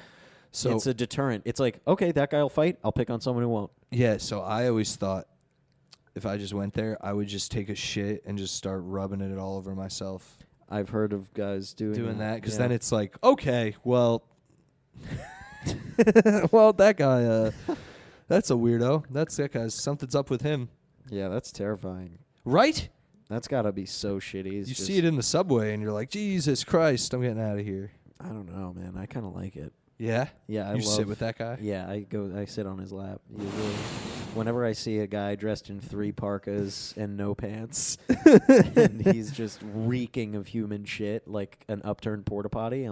So it's a deterrent. It's like, okay, that guy will fight. I'll pick on someone who won't. Yeah, so I always thought if I just went there, I would just take a shit and just start rubbing it all over myself. I've heard of guys doing that because then it's like, okay, well, well, that guy, that's a weirdo. That guy's something's up with him, Yeah, that's terrifying. right? That's got to be so shitty. You see it in the subway, and you're like, Jesus Christ, I'm getting out of here. I don't know, man. I kind of like it. Yeah? Yeah, I You sit with that guy? Yeah, I sit on his lap. Usually, whenever I see a guy dressed in 3 parkas and no pants, and he's just reeking of human shit like an upturned porta potty,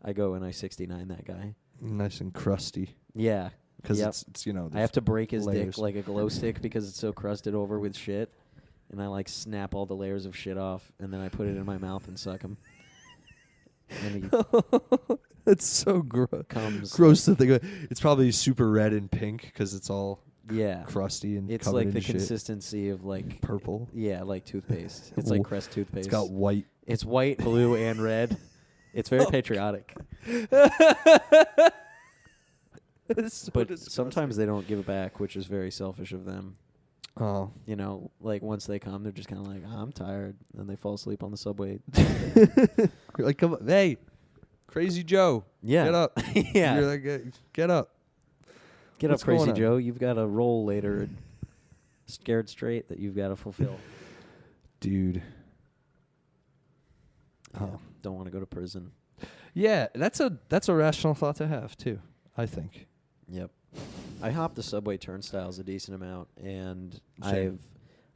I go and I 69 that guy. Nice and crusty. Yeah, Because it's I have to break his layers. dick like a glow stick because it's so crusted over with shit, and I like snap all the layers of shit off, and then I put it in my mouth and suck him. And he It's so gross. comes. Gross to think of. It's probably super red and pink because it's all Yeah, crusty and it's covered like in the shit. consistency of like Purple. Yeah, like toothpaste. It's like Crest toothpaste. It's got white. It's white, blue, and red. It's very patriotic. It's so But disgusting. sometimes they don't give it back, which is very selfish of them. Oh. You know, like once they come, they're just kind of like, I'm tired. And they fall asleep on the subway. You're like, come on. Hey, Crazy Joe. Yeah. Get up. Yeah. You're like, get up. Get What's up, Crazy going on? Joe. You've got a role later. Scared straight that you've got to fulfill. Dude. Yeah. Don't want to go to prison. Yeah, that's a rational thought to have, too, I think. Yep. I hop the subway turnstiles a decent amount, and Same.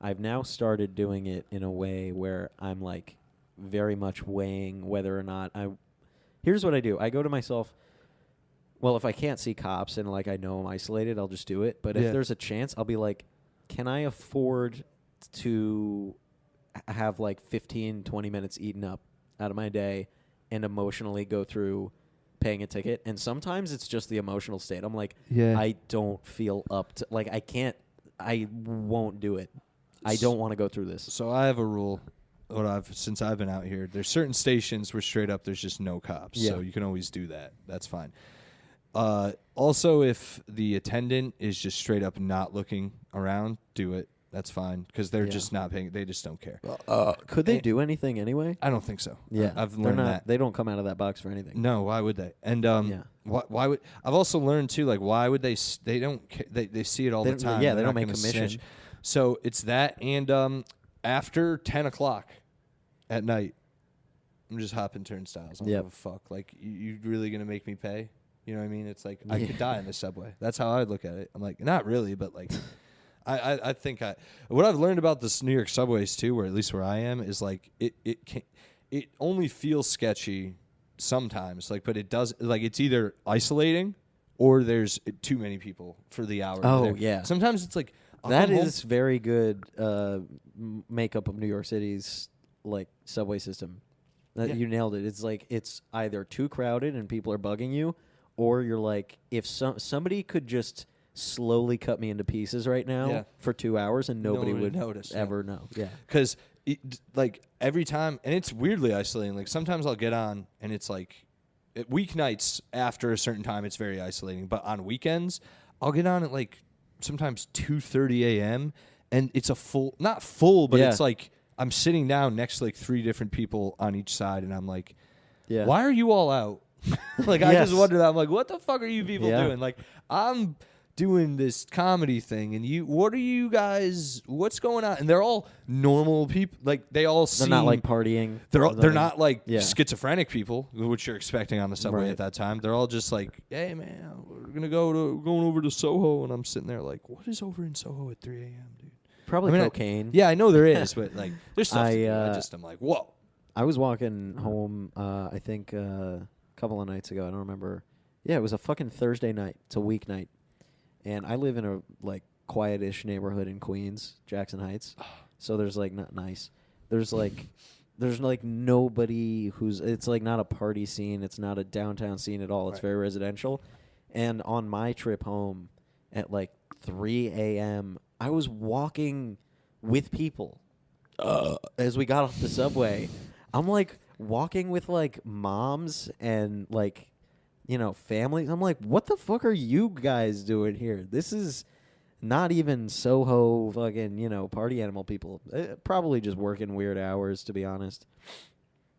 I've now started doing it in a way where I'm like very much weighing whether or not Here's what I do. I go to myself, well, if I can't see cops and like I know I'm isolated, I'll just do it. But Yeah. if there's a chance, I'll be like, can I afford to have like 15, 20 minutes eaten up out of my day and emotionally go through paying a ticket? And sometimes it's just the emotional state. I'm like, Yeah. I don't feel up to, like, I won't do it. I don't want to go through this. So I have a rule. Since I've been out here, there's certain stations where straight up there's just no cops. Yeah. So you can always do that. That's fine. Also, if the attendant is just straight up not looking around, do it. That's fine because they're just not paying. They just don't care. Could they do anything anyway? I don't think so. Yeah, I've they're learned not, that. They don't come out of that box for anything. No, why would they? And Yeah. why would I've also learned too? Like, why would they? They don't. They see it all They the don't- time. yeah, they They're don't not make gonna commission. snitch. So it's that, and after 10 o'clock at night, I'm just hopping turnstiles. I don't Yep. give a fuck. Like, you really gonna make me pay? You know what I mean? It's like I Yeah. could die in the subway. That's how I look at it. I'm like, not really, but like. I think what I've learned about this New York subways too, where at least where I am, is like it only feels sketchy sometimes, like, but it does, like, it's either isolating or there's too many people for the hour. Oh, there. yeah. Sometimes it's like That is very good makeup of New York City's like subway system. Yeah. You nailed it. It's like it's either too crowded and people are bugging you, or you're like, if somebody could just slowly cut me into pieces right now Yeah. for 2 hours and nobody one would would notice, yeah. ever know. Yeah. because like every time, and it's weirdly isolating. Like sometimes I'll get on and it's like weeknights after a certain time it's very isolating, but on weekends I'll get on at like sometimes 2:30 a.m. and it's a full, not full, but Yeah. it's like I'm sitting down next to like 3 different people on each side, and I'm like, Yeah. why are you all out? Like I just Yes. wonder that. I'm like, what the fuck are you people Yeah. doing? Like I'm doing this comedy thing, and what are you guys? What's going on? And they're all normal people. Like they all They're seem not like partying. they're not like Yeah. schizophrenic people, which you're expecting on the subway Right. at that time. They're all just like, hey man, we're going over to Soho, and I'm sitting there like, what is over in Soho at 3 a.m., dude? Probably I mean, cocaine. Yeah, I know there is, but like there's stuff. I'm like, whoa. I was walking home, I think a couple of nights ago. I don't remember. Yeah, it was a fucking Thursday night. It's a weeknight. And I live in a like quietish neighborhood in Queens, Jackson Heights. So there's like not nice. There's like nobody it's like not a party scene. It's not a downtown scene at all. It's Right. very residential. And on my trip home at like 3 a.m., I was walking with people as we got off the subway. I'm like walking with like moms and like, you know, families. I'm like, what the fuck are you guys doing here? This is not even Soho fucking, you know, party animal people. Probably just working weird hours, to be honest.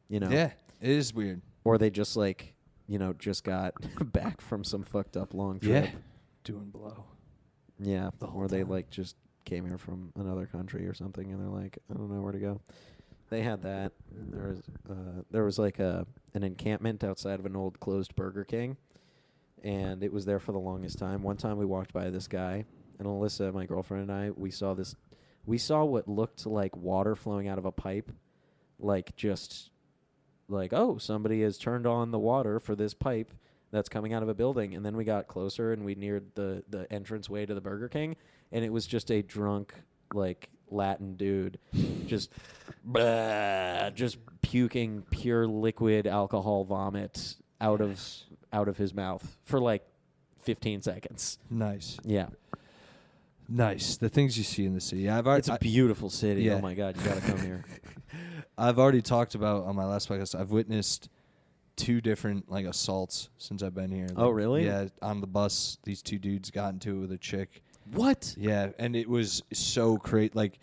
You know? Yeah, it is weird. Or they just like, you know, just got back from some fucked up long trip. Yeah, doing blow. Yeah. The whole Or they time. like just came here from another country or something, and they're like, I don't know where to go. They had that. There was like an encampment outside of an old closed Burger King, and it was there for the longest time. One time we walked by this guy, and Alyssa, my girlfriend, and I, we saw what looked like water flowing out of a pipe, like just like, oh, somebody has turned on the water for this pipe that's coming out of a building. And then we got closer and we neared the entranceway to the Burger King, and it was just a drunk, like, Latin dude just puking pure liquid alcohol vomit out of his mouth for like 15 seconds. Nice. Yeah. Nice. The things you see in the city. It's a beautiful city. Yeah. Oh my God, you got to come here. I've already talked about on my last podcast, I've witnessed 2 different like assaults since I've been here. Oh, Like, really? Yeah, on the bus, these 2 dudes got into it with a chick. What? Yeah, and it was so crazy, like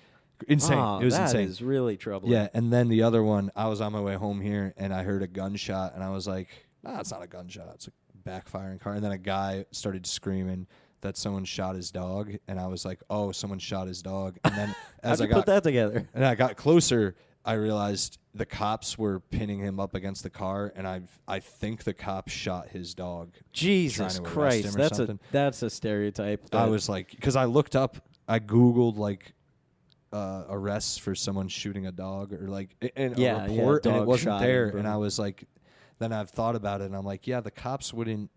insane. It was insane. That is really troubling. Yeah, and then the other one, I was on my way home here, and I heard a gunshot, and I was like, it's not a gunshot. It's a backfiring car. And then a guy started screaming that someone shot his dog, and I was like, oh, someone shot his dog. And then as I put that together? And I got closer, I realized the cops were pinning him up against the car, and I think the cops shot his dog. Jesus Christ, that's a stereotype. I was like, because I looked up, I Googled like arrests for someone shooting a dog or like a report, and it wasn't there. And I was like, then I've thought about it, and I'm like, yeah, the cops wouldn't.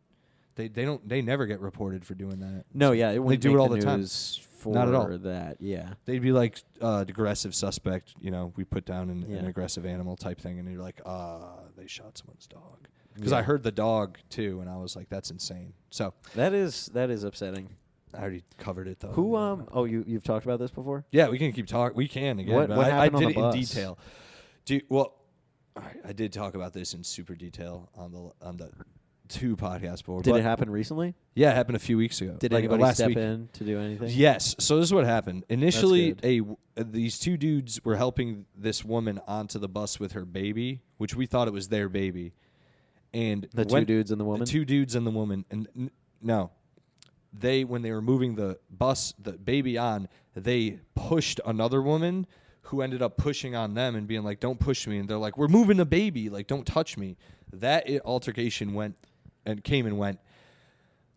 They never get reported for doing that. No, yeah, it wouldn't they do it all the time. For Not at all. That, yeah. They'd be like aggressive suspect. We put down an aggressive animal type thing, and you're like, they shot someone's dog. Because I heard the dog too, and I was like, that's insane. So that is upsetting. I already covered it though. Who? Oh, you've talked about this before? Yeah, we can keep talking. We can again. What happened I on did the it bus? in detail. Well, all right, I did talk about this in super detail on the 2 podcasts before. Did it happen recently? Yeah, it happened a few weeks ago. Did like anybody last step week. in to do anything? Yes. So this is what happened. Initially, That's these 2 dudes were helping this woman onto the bus with her baby, which we thought it was their baby. And the 2 dudes and the woman? The 2 dudes and the woman. And no. When they were moving the baby on, they pushed another woman who ended up pushing on them and being like, don't push me. And they're like, we're moving the baby. Like, don't touch me. That altercation went.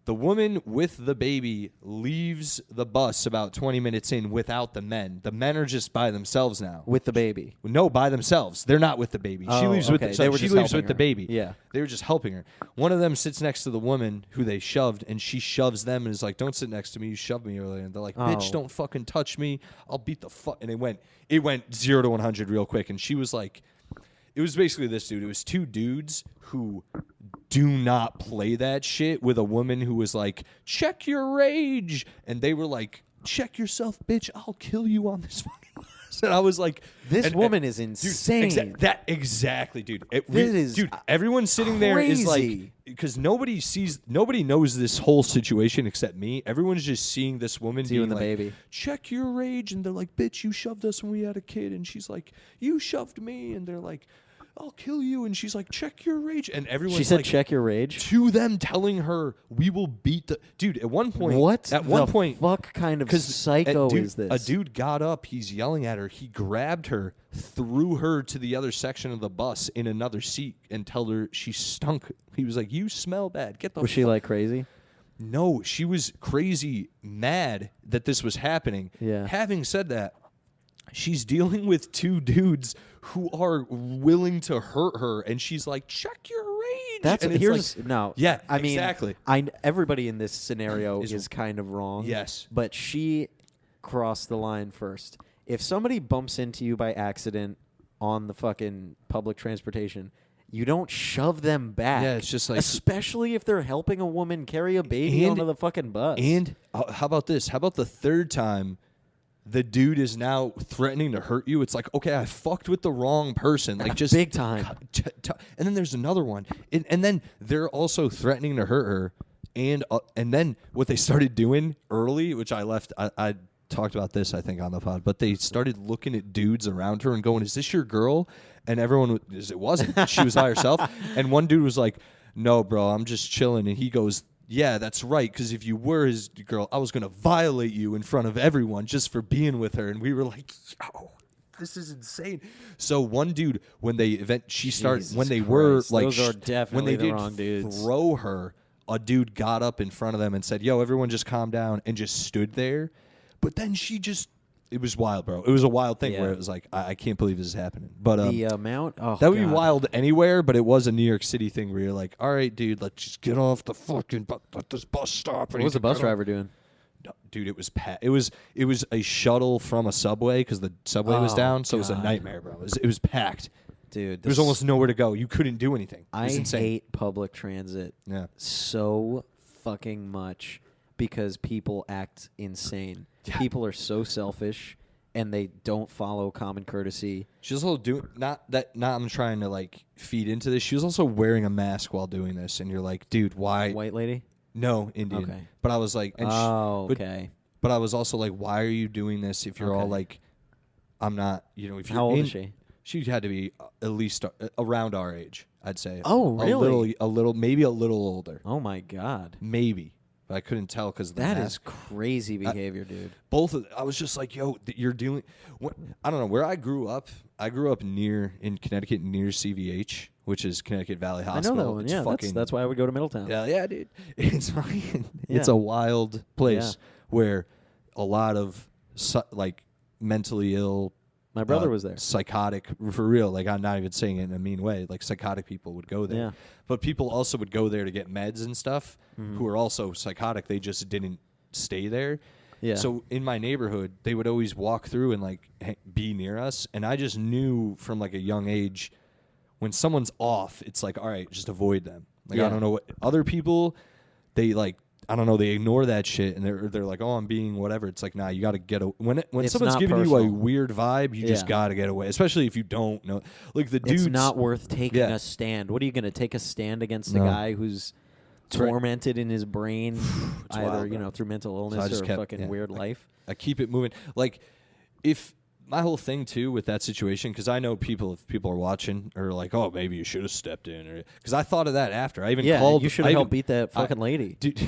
The woman with the baby leaves the bus about 20 minutes in without the men. The men are just by themselves now. With the baby? No, by themselves. They're not with the baby. She leaves with the baby. Yeah. They were just helping her. One of them sits next to the woman who they shoved, and she shoves them and is like, don't sit next to me. You shoved me earlier. And they're like, bitch, don't fucking touch me. I'll beat the fuck. And it went 0 to 100 real quick. And she was like, it was basically this dude. It was 2 dudes who do not play that shit with a woman who was like, check your rage. And they were like, check yourself, bitch. I'll kill you on this fucking bus. And I was like, this woman is insane. Exactly, dude. Dude, everyone sitting there is like, because nobody knows this whole situation except me. Everyone's just seeing this woman being the like, baby. check your rage. And they're like, bitch, you shoved us when we had a kid. And she's like, you shoved me. And they're like, I'll kill you. And she's like, check your rage. And everyone's She said, like, check your rage? to them telling her, we will beat the... Dude, at one point... What At one point... fuck kind of psycho is this? A dude got up. He's yelling at her. He grabbed her, threw her to the other section of the bus in another seat and told her she stunk. He was like, you smell bad. Get the Was she like crazy? No, she was crazy mad that this was happening. Yeah. Having said that, she's dealing with 2 dudes who are willing to hurt her, and she's like, check your rage. That's and here's like, no. Yeah, I mean, exactly. Everybody in this scenario is kind of wrong. Yes. But she crossed the line first. If somebody bumps into you by accident on the fucking public transportation, you don't shove them back. Yeah, it's just like... Especially if they're helping a woman carry a baby onto the fucking bus. And how about this? How about the 3rd time the dude is now threatening to hurt you? It's like, okay, I fucked with the wrong person. Like, just big time. And then there's another one. And then they're also threatening to hurt her. And then what they started doing early, which I talked about this, I think, on the pod, but they started looking at dudes around her and going, is this your girl? And everyone, it wasn't. She was by herself. And one dude was like, no, bro, I'm just chilling. And he goes, yeah, that's right, because if you were his girl, I was going to violate you in front of everyone just for being with her. And we were like, yo, this is insane. So one dude, when they were like, those are definitely when they the did wrong dudes. throw her, a dude got up in front of them and said, yo, everyone just calm down, and just stood there. But then it was wild, bro. It was a wild thing where it was like, I can't believe this is happening. But the amount, that would be wild anywhere, but it was a New York City thing where you're like, all right, dude, let's just get off the fucking let this bus stop. What was the bus driver doing? No, dude, it was it was a shuttle from a subway because the subway was down, so it was a nightmare, bro. It was packed. Dude, there was almost nowhere to go. You couldn't do anything. I insane. hate public transit so fucking much because people act insane. Yeah. People are so selfish and they don't follow common courtesy. She was also doing not I'm trying to like feed into this. She was also wearing a mask while doing this, and you're like, dude, why? White lady? No, Indian. Okay. But I was like, okay. But I was also like, why are you doing this if you're all like, I'm not, if you're How old is she? She had to be at least around our age, I'd say. Oh, really? A little, maybe a little older. Oh my God. Maybe. But I couldn't tell because of the mask. That is crazy behavior, dude. I was just like, yo, you're dealing. I don't know where I grew up. I grew up in Connecticut near CVH, which is Connecticut Valley Hospital. I know that one. Yeah, that's why I would go to Middletown. Yeah, dude. It's fucking. Yeah. It's a wild place where a lot of like mentally ill. My brother was there. Psychotic, for real. Like, I'm not even saying it in a mean way. Like, psychotic people would go there. Yeah. But people also would go there to get meds and stuff who are also psychotic. They just didn't stay there. Yeah. So in my neighborhood, they would always walk through and, like, be near us. And I just knew from, like, a young age, when someone's off, it's like, all right, just avoid them. Like, I don't know what other people, they, like, I don't know. They ignore that shit, and they're like, "Oh, I'm being whatever." It's like, nah, you got to get away. When someone's giving you a weird vibe, you just got to get away. Especially if you don't know, like the dude's It's not worth taking a stand. What are you going to take a stand against a guy who's tormented in his brain, either wild, through mental illness or a fucking weird life? I keep it moving. Like if. My whole thing too with that situation, because I know if people are watching or like, oh, maybe you should have stepped in, or because I thought of that after. I even called. You should have helped beat that fucking lady. Dude.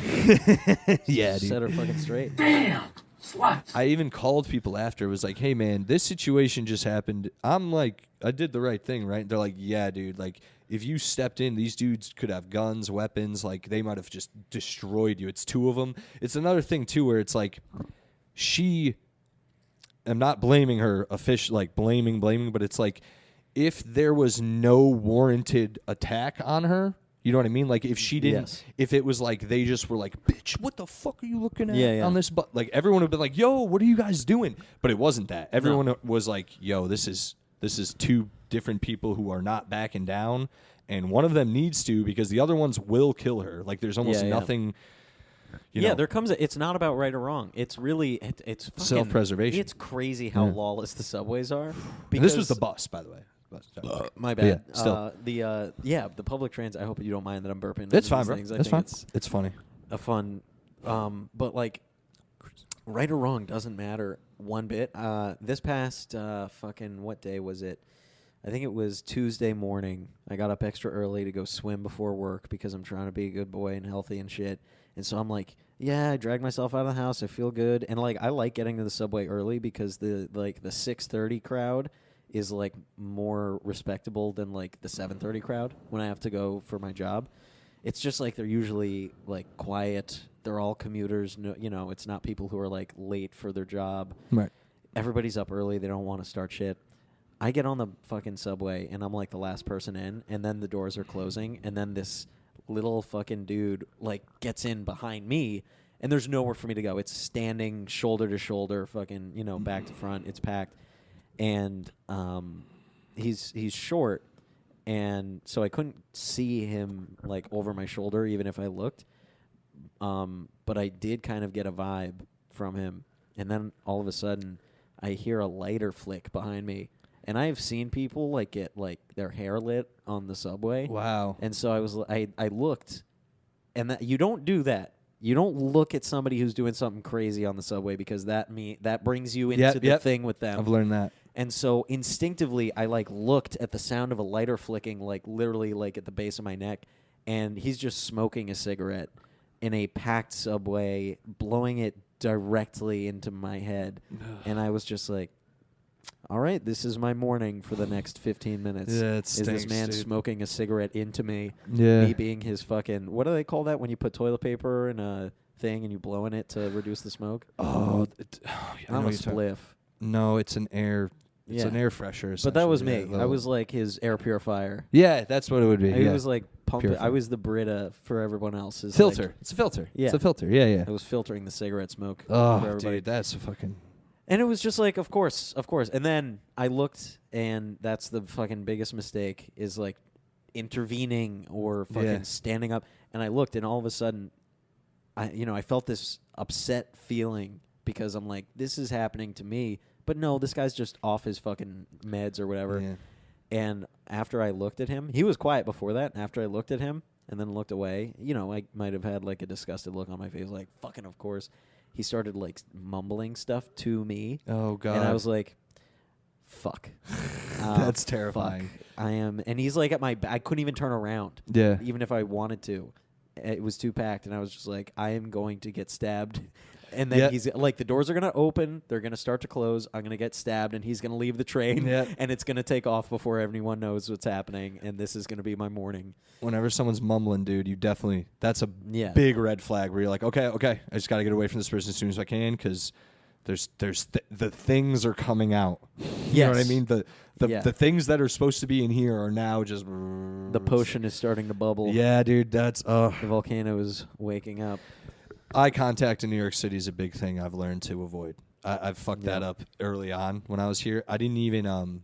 Yeah, dude. Set her fucking straight. Damn. Slut. I even called people after. It was like, hey man, this situation just happened. I'm like, I did the right thing, right? They're like, yeah, dude. Like, if you stepped in, these dudes could have guns, weapons. Like, they might have just destroyed you. It's two of them. It's another thing too, where it's like, I'm not blaming her blaming, but it's like if there was no warranted attack on her, you know what I mean? Like if she didn't, if it was like they just were like, bitch, what the fuck are you looking at on this? But like everyone would have been like, yo, what are you guys doing? But it wasn't that. Everyone was like, yo, this is two different people who are not backing down, and one of them needs to because the other ones will kill her. Like there's almost nothing. There comes. It's not about right or wrong. It's really it's fucking, self-preservation. It's crazy how lawless the subways are. And this was the bus, by the way. My bad. Yeah, still. The public transit. I hope you don't mind that I'm burping. It's fine, bro. It's fine. It's funny. A fun, but like, right or wrong doesn't matter one bit. This past fucking what day was it? I think it was Tuesday morning. I got up extra early to go swim before work because I'm trying to be a good boy and healthy and shit. And so I'm like, I dragged myself out of the house. I feel good. And like I like getting to the subway early because the 6:30 crowd is like more respectable than like the 7:30 crowd when I have to go for my job. It's just like they're usually like quiet. They're all commuters. No, it's not people who are like late for their job. Right. Everybody's up early. They don't want to start shit. I get on the fucking subway and I'm like the last person in, and then the doors are closing, and then this little fucking dude like gets in behind me, and there's nowhere for me to go. It's standing shoulder to shoulder, fucking back to front. It's packed, and he's short, and so I couldn't see him like over my shoulder even if I looked. But I did kind of get a vibe from him, and then all of a sudden I hear a lighter flick behind me. And I've seen people like get like their hair lit on the subway. Wow. And so I looked, and you don't do that. You don't look at somebody who's doing something crazy on the subway because that brings you into the thing with them. I've learned that. And so instinctively I like looked at the sound of a lighter flicking like literally like at the base of my neck, and he's just smoking a cigarette. in a packed subway, blowing it directly into my head. And I was just like, all right, this is my morning for the next 15 minutes. Yeah, it is this stinks, man dude. smoking a cigarette into me? Yeah. Me being his fucking, what do they call that when you put toilet paper in a thing and you blow in it to reduce the smoke? Oh, I know Not a what you're talking- spliff. No, it's an air. It's Yeah. an air fresher. But that was essentially. me. Yeah, I was like his air purifier. Yeah, that's what it would be. I yeah. was like pumping. Purifier. I was the Brita for everyone else. It's filter. Like, It's a filter. Yeah. It's a filter. Yeah, yeah. I was filtering the cigarette smoke for Oh, everybody. dude, that's a fucking. And it was just like, of course. And then I looked, and that's the fucking biggest mistake is like intervening or fucking standing up. And I looked, and all of a sudden, I felt this upset feeling because I'm like, this is happening to me. But no, this guy's just off his fucking meds or whatever. Yeah. And after I looked at him, he was quiet before that. After I looked at him and then looked away, I might have had like a disgusted look on my face, like, fucking of course. He started like mumbling stuff to me. Oh, God. And I was like, fuck. That's terrifying. Fuck. I am. And he's like at my back. I couldn't even turn around. Yeah. Even if I wanted to. It was too packed. And I was just like, I am going to get stabbed. And then he's like, the doors are going to open. They're going to start to close. I'm going to get stabbed. And he's going to leave the train. Yeah. And it's going to take off before anyone knows what's happening. And this is going to be my morning. Whenever someone's mumbling, dude, you definitely, that's a Yeah. big red flag where you're like, okay, I just got to get away from this person as soon as I can because the things are coming out. You know what I Yes. mean? The things that are supposed to be in here are now just. The potion is starting to bubble. Yeah, dude, that's. The volcano is waking up. Eye contact in New York City is a big thing I've learned to avoid. I've fucked that up early on when I was here. I didn't even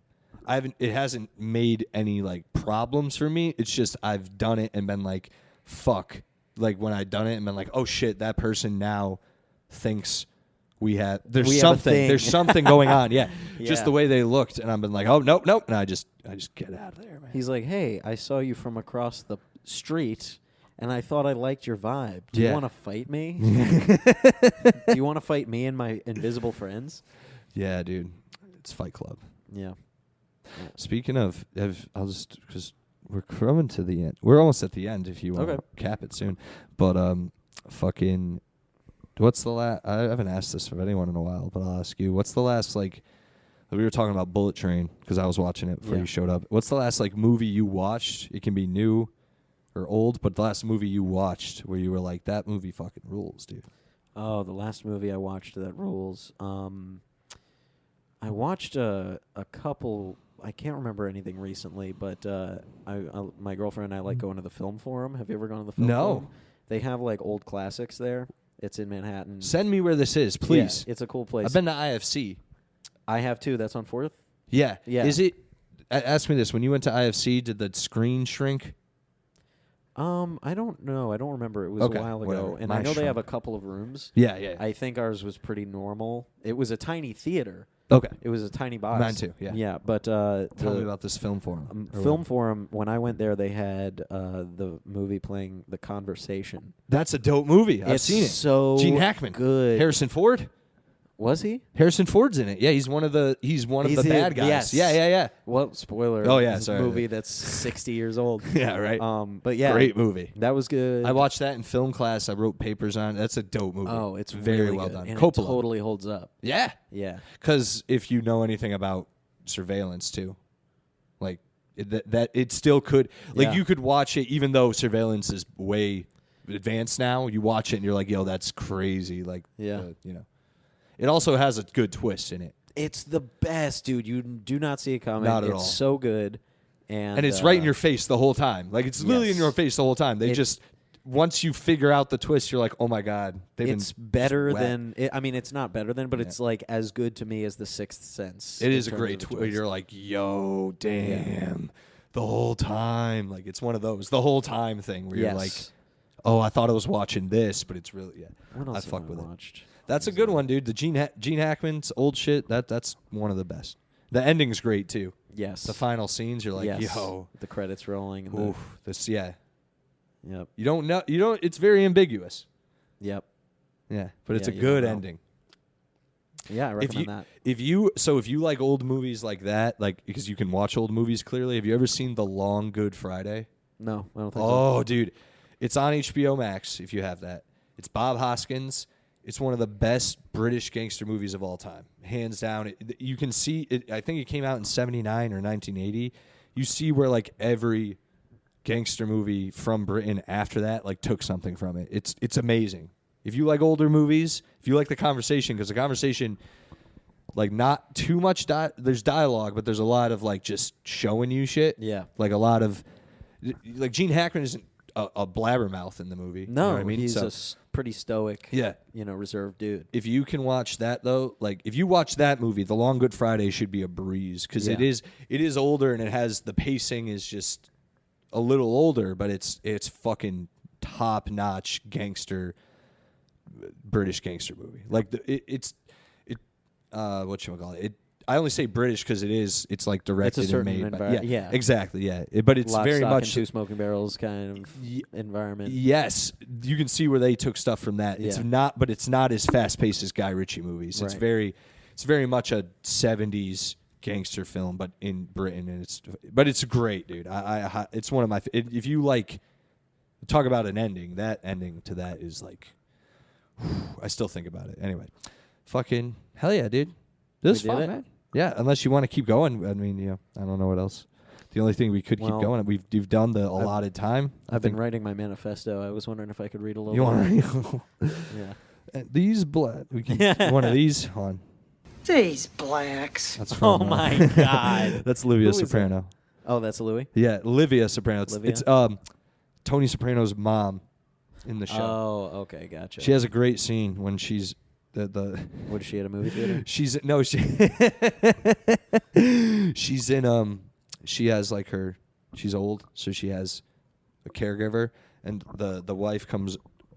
it hasn't made any like problems for me. It's just I've done it and been like, fuck. Like when I've done it and been like, oh shit, that person now thinks we have We have a thing. There's something going on. Yeah. Yeah. Just the way they looked and I've been like, oh nope. And I just get out of there, man. He's like, hey, I saw you from across the street. And I thought I liked your vibe. Do you want to fight me? Do you want to fight me and my invisible friends? Yeah, dude. It's Fight Club. Yeah. Speaking of, I'll just because we're coming to the end. We're almost at the end. If you want to cap it soon, but fucking, what's the last? I haven't asked this of anyone in a while, but I'll ask you. What's the last like? We were talking about Bullet Train because I was watching it before you showed up. What's the last like movie you watched? It can be new or old, but the last movie you watched where you were like, that movie fucking rules, dude. Oh, the last movie I watched that rules. I watched a couple. I can't remember anything recently, but my girlfriend and I like going to the Film Forum. Have you ever gone to the Film Forum? They have like old classics there. It's in Manhattan. Send me where this is, please. Yeah, it's a cool place. I've been to IFC. I have too. That's on 4th? Yeah. Yeah. Is it? Ask me this. When you went to IFC, did the screen shrink? I don't know. I don't remember. It was a while ago. Whatever. And Mine I know they have shrunk. a couple of rooms. Yeah. I think ours was pretty normal. It was a tiny theater. Okay. It was a tiny box. Mine too, yeah. Yeah, but Tell me about this Film Forum. Film Forum, when I went there, they had the movie playing The Conversation. That's a dope movie. I've It's seen it. so Gene Hackman. good. Harrison Ford. Was he? Harrison Ford's in it. Yeah, he's one of the bad guys. Yes. Yeah. Well, spoiler. Oh, yeah, It's sorry. a movie that's 60 years old. Yeah, right. But yeah. Great movie. That was good. I watched that in film class. I wrote papers on it. That's a dope movie. Oh, it's very really well good. done. And Coppola. it totally holds up. Yeah. Yeah. Because if you know anything about surveillance too, like that it still could, like you could watch it even though surveillance is way advanced now. You watch it and you're like, yo, that's crazy. Like, It also has a good twist in it. It's the best, dude. You do not see it coming. Not at it's all. So good. And it's right in your face the whole time. Like, it's literally in your face the whole time. They just, once you figure out the twist, you're like, oh my God. It's better than, it's not better than, but it's like as good to me as The Sixth Sense. It is a great twist. You're like, yo, damn. The whole time. Like, it's one of those. The whole time thing where you're like, oh, I thought I was watching this, but it's really, What else I fuck with watched? it. That's a good one, dude. The Gene Hackman's old shit, that's one of the best. The ending's great, too. Yes. The final scenes, you're like, yo. The credits rolling. And Oof, yeah. Yep. You don't know, it's very ambiguous. Yep. Yeah, but it's a you good don't know. ending. Yeah, I recommend that. If you like old movies like that, like because you can watch old movies clearly, have you ever seen The Long Good Friday? No, I don't think so. Oh, dude. It's on HBO Max if you have that. It's Bob Hoskins. It's one of the best British gangster movies of all time, hands down. You can see it. I think it came out in 79 or 1980. You see where like every gangster movie from Britain after that like took something from it. It's amazing. If you like older movies, if you like The Conversation, because The Conversation, like not too much there's dialogue, but there's a lot of like just showing you shit. Yeah. Like a lot of like Gene Hackman isn't a blabbermouth in the movie. No, you know what I mean? he's a pretty stoic, reserved dude. If you can watch that though, like if you watch that movie, The Long Good Friday should be a breeze because it is older and it has the pacing is just a little older, but it's fucking top notch gangster, British gangster movie. Like whatchamacallit it. I only say British because it's like directed and made. Yeah, exactly. Yeah, but it's Lock, very stock, much and two smoking barrels kind of environment. Yes, you can see where they took stuff from that. It's not as fast paced as Guy Ritchie movies. It's very much a 70s gangster film, but in Britain, and it's great, dude. It's one of my. If you like, talk about an ending. That ending to that is like, I still think about it. Anyway, fucking hell yeah, dude. This is fun, man. Yeah, unless you want to keep going. I mean, I don't know what else. The only thing we could keep going, we've done the allotted time. I've been writing my manifesto. I was wondering if I could read a little. You want to? Yeah. These black. We can one of these on. These blacks. That's from, my God. That's Livia Soprano. Oh, that's Louis? Yeah, Livia Soprano. It's Tony Soprano's mom in the show. Oh, okay, gotcha. She has a great scene when she's What is she at a movie theater? she's in she has like she's old, so she has a caregiver, and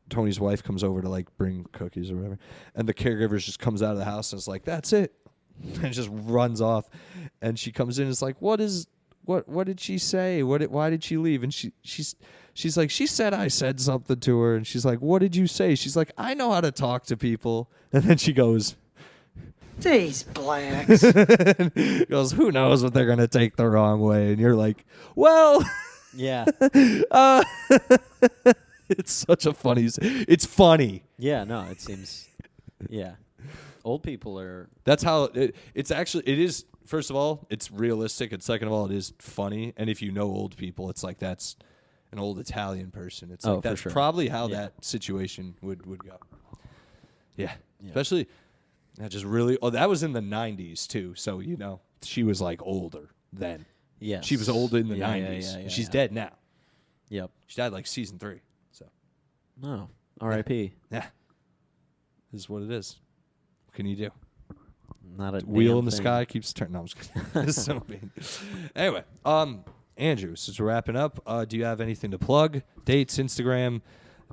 Tony's wife comes over to like bring cookies or whatever, and the caregiver just comes out of the house and is like, that's it, and just runs off, and she comes in and is like, what did she say? Why did she leave? And she's like, she said I said something to her, and she's like, what did you say? She's like, I know how to talk to people. And then she goes, these blacks. goes, who knows what they're gonna take the wrong way? And you're like, well, yeah. It's such a funny. It's funny. Yeah, no, it seems. Yeah, old people are. That's how it's actually. It is. First of all, it's realistic, and second of all, it is funny. And if you know old people, it's like that's an old Italian person. It's like that's probably how that situation would go. Yeah. Especially that just really. Oh, that was in the 90s too. So she was like older then. Yeah, she was old in the 90s. She's dead now. Yep, she died like season 3. So. No, R.I.P. Yeah. This is what it is. What can you do? Not a wheel in the sky keeps turning. No, I'm just kidding. Anyway, Andrew, since we're wrapping up, do you have anything to plug? Dates, Instagram,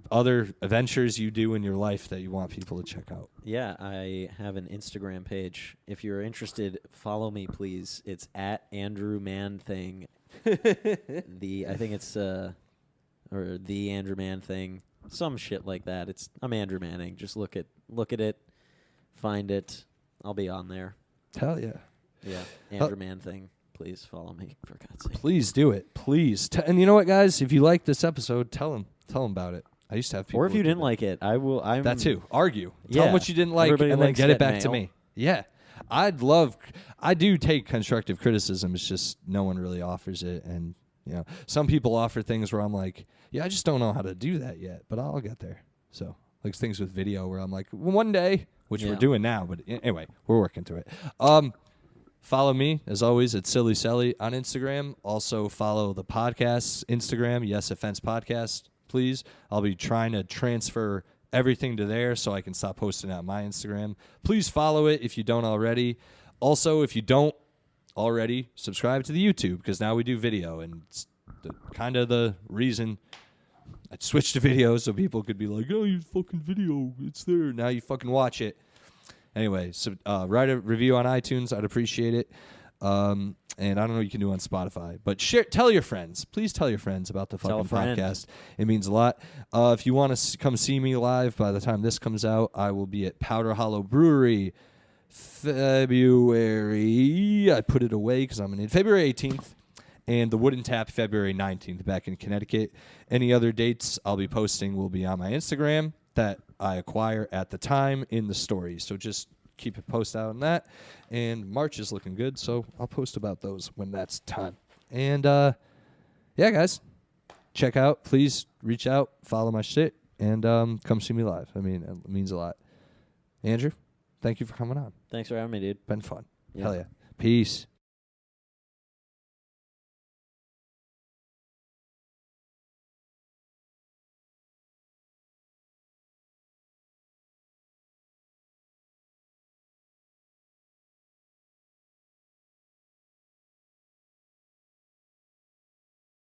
other adventures you do in your life that you want people to check out? Yeah, I have an Instagram page. If you're interested, follow me, please. It's at @AndrewManThing. I think it's or the Andrew Man Thing, some shit like that. I'm Andrew Manning. Just look at it, find it. I'll be on there. Hell yeah. Yeah, Andrew Man Thing. Please follow me, for God's sake. Please do it. Please. And you know what, guys? If you like this episode, tell them about it. I used to have people. Or if you didn't like it, that too. Argue. Tell them what you didn't like, and then get it back to me. Yeah. I do take constructive criticism. It's just no one really offers it. And, some people offer things where I'm like, yeah, I just don't know how to do that yet, but I'll get there. So, like things with video where I'm like, well, one day, which we're doing now, but anyway, we're working through it. Follow me, as always, at Silly Selly on Instagram. Also, follow the podcast's Instagram, Yes Offense Podcast, please. I'll be trying to transfer everything to there so I can stop posting on my Instagram. Please follow it if you don't already. Also, if you don't already, subscribe to the YouTube, because now we do video, and it's kind of the reason I switched to video so people could be like, oh, you fucking video, it's there. Now you fucking watch it. Anyway, so write a review on iTunes. I'd appreciate it. And I don't know what you can do on Spotify. But tell your friends. Please tell your friends about the fucking podcast. It means a lot. If you want to come see me live by the time this comes out, I will be at Powder Hollow Brewery February. I put it away because I'm in February 18th. And the Wooden Tap February 19th back in Connecticut. Any other dates I'll be posting will be on my Instagram. that I acquire at the time in the story. So just keep a post out on that. And March is looking good, so I'll post about those when that's time. And yeah, guys, check out. Please reach out, follow my shit, and come see me live. I mean, it means a lot. Andrew, thank you for coming on. Thanks for having me, dude. Been fun. Yeah. Hell yeah. Peace.